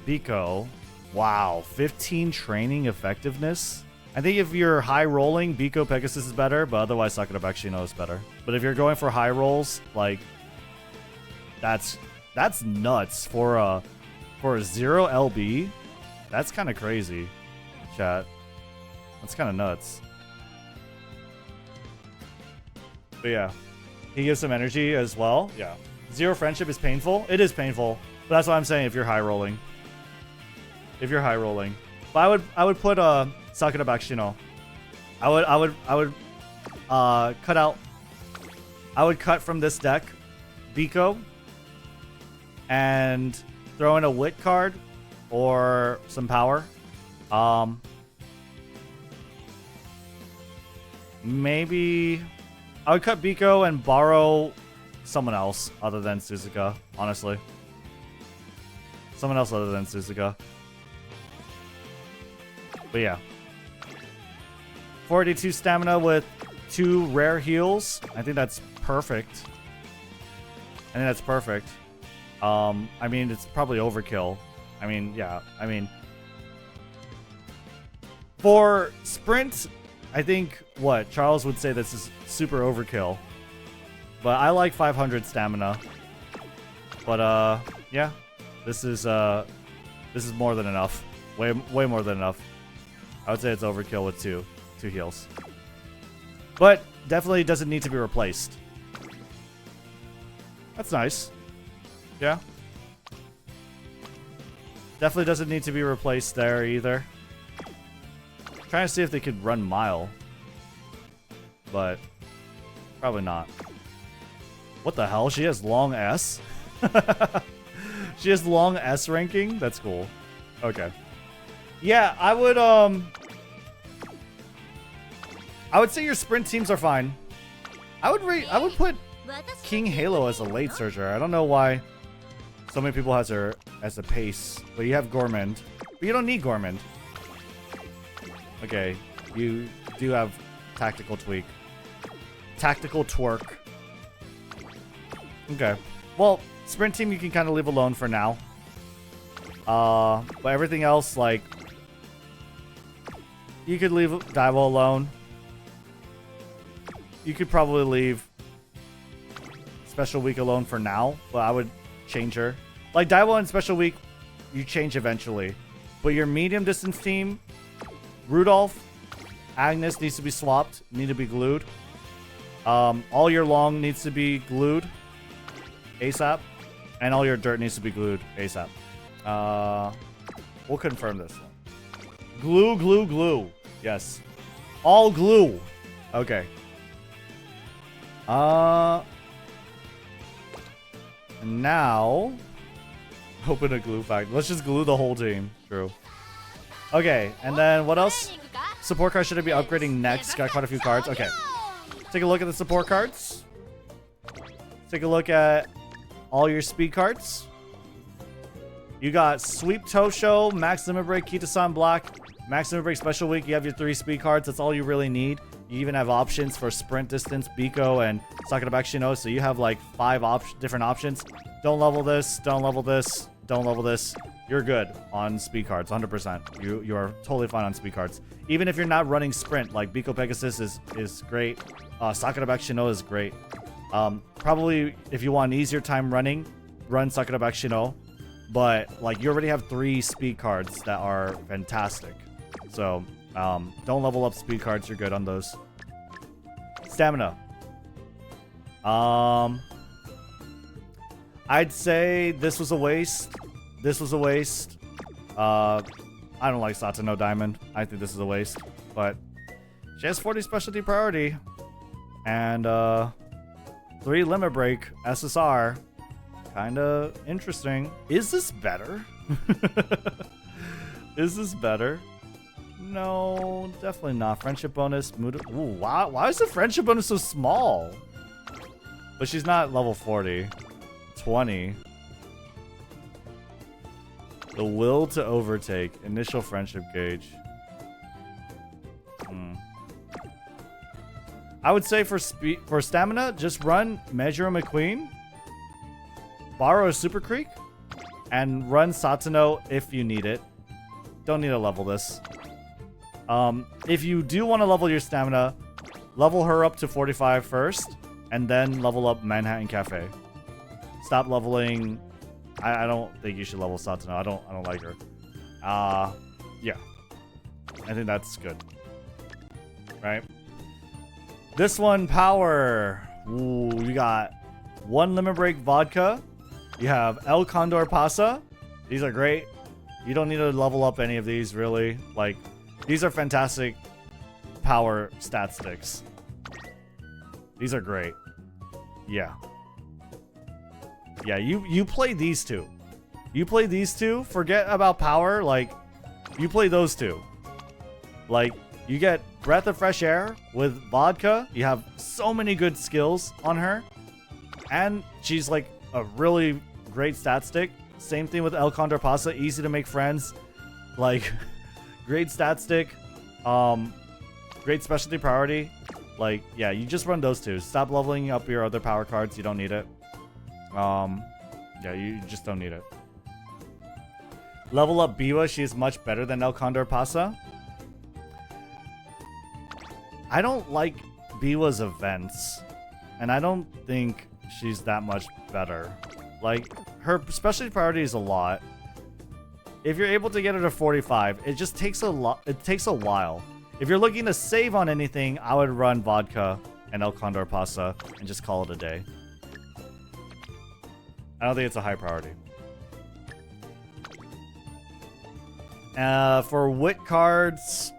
Biko. Wow, 15 training effectiveness. I think if you're high rolling, Biko Pegasus is better, but otherwise Sakura Bakshino is better. But if you're going for high rolls, like, that's nuts for a 0 LB. That's kind of crazy, chat. That's kind of nuts. But yeah, he gives some energy as well. Yeah. Zero friendship is painful. It is painful. But that's what I'm saying if you're high rolling. If you're high rolling. But I would put Sakura Bakshino. I would cut out. I would cut from this deck Biko and throw in a wit card or some power. Maybe I would cut Biko and borrow someone else other than Suzuka, honestly. Someone else other than Suzuka. But yeah. 482 stamina with 2 rare heals. I think that's perfect. I think that's perfect. I mean, it's probably overkill. I mean, yeah. I mean, for sprint, I think what Charles would say this is super overkill. But I like 500 stamina. But yeah, this is more than enough. Way more than enough. I would say it's overkill with two heals. But definitely doesn't need to be replaced. That's nice. Yeah. Definitely doesn't need to be replaced there either. Trying to see if they could run Mile. But probably not. What the hell? She has long S? She has long S ranking? That's cool. Okay. Yeah, I would say your sprint teams are fine. I would put King Halo as a late searcher. I don't know why so many people has her as a pace, but you have Gormand. But you don't need Gormand. Okay, you do have Tactical Tweak. Tactical Twerk. Okay. Well, sprint team you can kind of leave alone for now. But everything else, like, you could leave Daiwo alone. You could probably leave Special Week alone for now, but I would change her. Like, Daiwo and Special Week, you change eventually. But your medium distance team, Rudolph, Agnes needs to be swapped, need to be glued. All your long needs to be glued ASAP. And all your dirt needs to be glued ASAP. We'll confirm this one. Glue, glue, glue. Yes. All glue. Okay. Now, open a glue factory. Let's just glue the whole team. True. Okay, and then what else? Support cards should I be upgrading next? Got quite a few cards. Okay. Take a look at the support cards. Take a look at all your speed cards. You got Sweep Tosho, Max Limit Break, Kitasan Black, Max Limit Break Special Week. You have your 3 speed cards. That's all you really need. You even have options for Sprint Distance, Biko, and Sakura Bakshino. So you have like 5 different options. Don't level this. Don't level this. Don't level this. You're good on speed cards, 100%. You are totally fine on speed cards. Even if you're not running Sprint, like Biko Pegasus is great. Sakura Bakshino is great. Probably if you want an easier time running, run Sakura Bakshino. But like you already have 3 speed cards that are fantastic. So don't level up speed cards. You're good on those. Stamina. I'd say this was a waste. This was a waste. I don't like Satano Diamond. I think this is a waste. But she has 40 specialty priority. And 3 limit break SSR. Kinda interesting. Is this better? Is this better? No, definitely not. Friendship bonus. Mood. Ooh, why is the friendship bonus so small? But she's not level 40. 20. The will to overtake. Initial friendship gauge. I would say for stamina, just run Measure McQueen. Borrow a Super Creek. And run Satano if you need it. Don't need to level this. If you do want to level your stamina, level her up to 45 first. And then level up Manhattan Cafe. Stop leveling. I don't think you should level Satano. I don't like her. Yeah. I think that's good. Right? This one, power. Ooh, you got one Lemon Break vodka. You have El Condor Pasa. These are great. You don't need to level up any of these, really. Like, these are fantastic power stat sticks. These are great. Yeah. Yeah, you play these two. You play these two. Forget about power. Like, you play those two. Like, you get Breath of Fresh Air with vodka. You have so many good skills on her. And she's like a really great stat stick. Same thing with El Condor Pasa. Easy to make friends. Like, great stat stick. Great specialty priority. Like, yeah, you just run those two. Stop leveling up your other power cards. You don't need it. Yeah, you just don't need it. Level up Biwa. She is much better than El Condor Pasa. I don't like Biwa's events. And I don't think she's that much better. Like, her specialty priority is a lot. If you're able to get her to 45, it just takes a lot. It takes a while. If you're looking to save on anything, I would run vodka and El Condor Pasa and just call it a day. I don't think it's a high priority. For wit cards,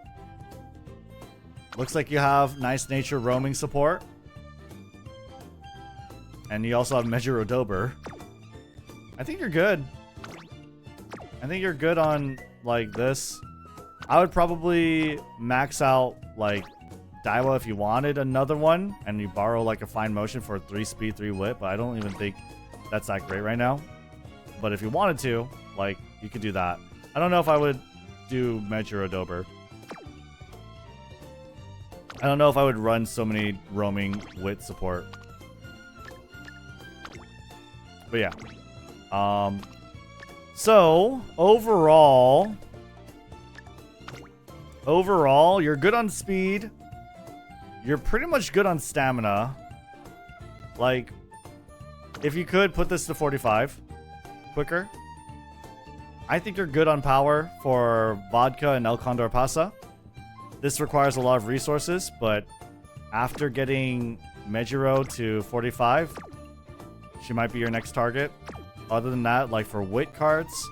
looks like you have nice nature roaming support. And you also have Measure Odober. I think you're good. I think you're good on, like, this. I would probably max out, like, Daiwa if you wanted another one. And you borrow, like, a Fine Motion for 3 speed, 3 wit. But I don't even think that's that great right now. But if you wanted to, like, you could do that. I don't know if I would do Measure Odober. I don't know if I would run so many roaming wit support. But yeah. So overall, you're good on speed. You're pretty much good on stamina. Like, if you could put this to 45 quicker. I think you're good on power for vodka and El Condor Pasa. This requires a lot of resources, but after getting Mejiro to 45, she might be your next target. Other than that, like for wit cards,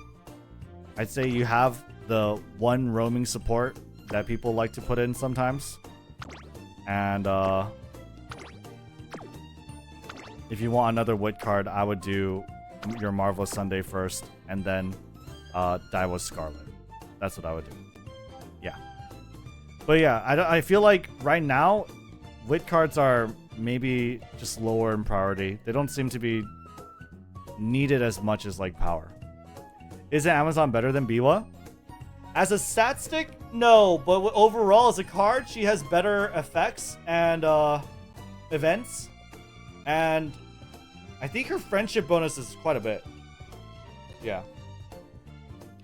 I'd say you have the one roaming support that people like to put in sometimes. And if you want another wit card, I would do your Marvelous Sunday first, and then Daiwa Scarlet. That's what I would do. Yeah. But yeah, I feel like right now, wit cards are maybe just lower in priority. They don't seem to be needed as much as like power. Is Amazon better than Biwa? As a stat stick, no. But overall, as a card, she has better effects and events. And I think her friendship bonus is quite a bit. Yeah.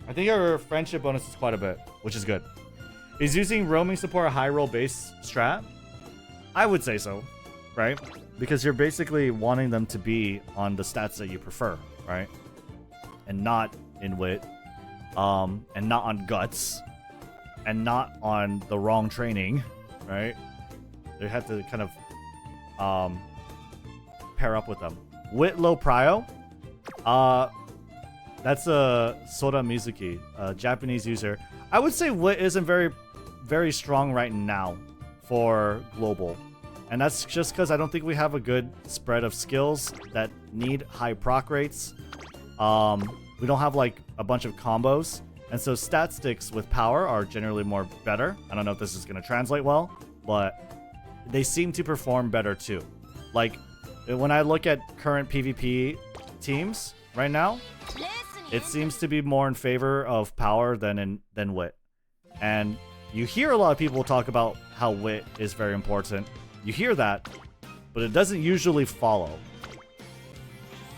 I think her friendship bonus is quite a bit, which is good. Is using roaming support a high roll base strat? I would say so, right? Because you're basically wanting them to be on the stats that you prefer, right? And not in wit, and not on guts, and not on the wrong training, right? They have to kind of pair up with them. Wit low prio, that's a Soda Mizuki, a Japanese user. I would say wit isn't very strong right now for global. And that's just because I don't think we have a good spread of skills that need high proc rates. We don't have like a bunch of combos. And so stat sticks with power are generally more better. I don't know if this is going to translate well, but they seem to perform better too. Like when I look at current PvP teams right now, it seems to be more in favor of power than wit. And you hear a lot of people talk about how wit is very important. You hear that, but it doesn't usually follow.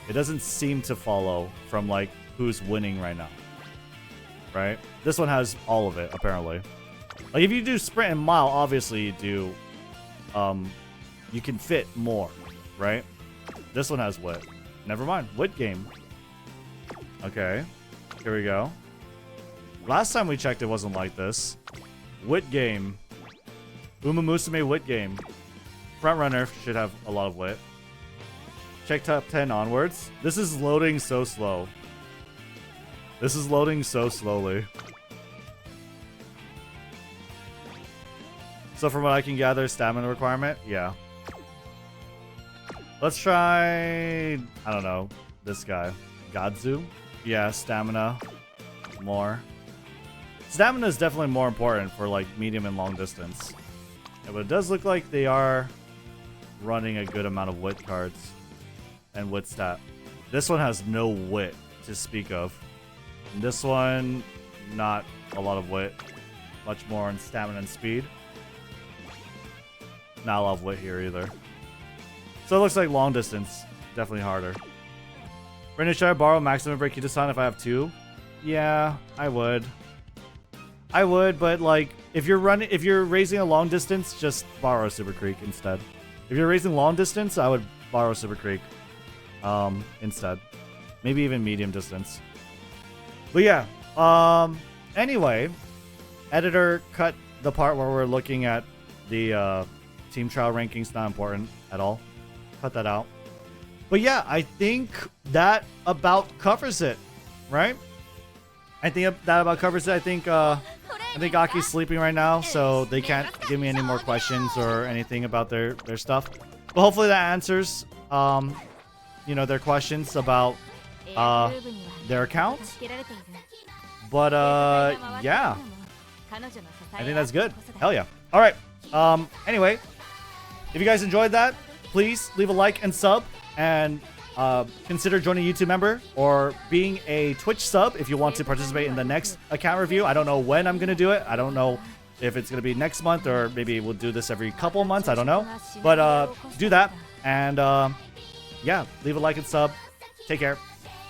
It doesn't seem to follow from like who's winning right now. Right? This one has all of it, apparently. Like if you do sprint and mile, obviously you do you can fit more, right? This one has wit. Never mind. Wit game. Okay. Here we go. Last time we checked, it wasn't like this. Wit game. Umamusume wit game. front runner should have a lot of wit. Check top 10 onwards. This is loading so slow. This is loading so slowly. So from what I can gather, stamina requirement, yeah. Let's try, I don't know, this guy. Godzu? Yeah, stamina. More. Stamina is definitely more important for like medium and long distance. Yeah, but it does look like they are running a good amount of wit cards. And wit stat. This one has no wit to speak of. And this one, not a lot of wit. Much more on stamina and speed. Not a lot of wit here either. So it looks like long distance. Definitely harder. Rednu, should I borrow maximum break Kitasan if I have 2? Yeah, I would. I would, but like if you're raising a long distance, just borrow Super Creek instead. If you're raising long distance, I would borrow Super Creek instead. Maybe even medium distance. But yeah, anyway, editor cut the part where we're looking at the team trial rankings. Not important at all. Cut that out. But yeah, I think that about covers it, right? I think that about covers it. I think Aki's sleeping right now, so they can't give me any more questions or anything about their stuff. But hopefully that answers you know, their questions about their accounts. But yeah, I think that's good. Hell yeah. All right. Anyway, if you guys enjoyed that, please leave a like and sub, and consider joining a YouTube member or being a Twitch sub if you want to participate in the next account review. I don't know when I'm gonna do it. I don't know if it's gonna be next month or maybe we'll do this every couple of months. I don't know, but do that, and yeah, leave a like and sub. Take care.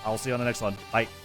I'll see you on the next one. Bye.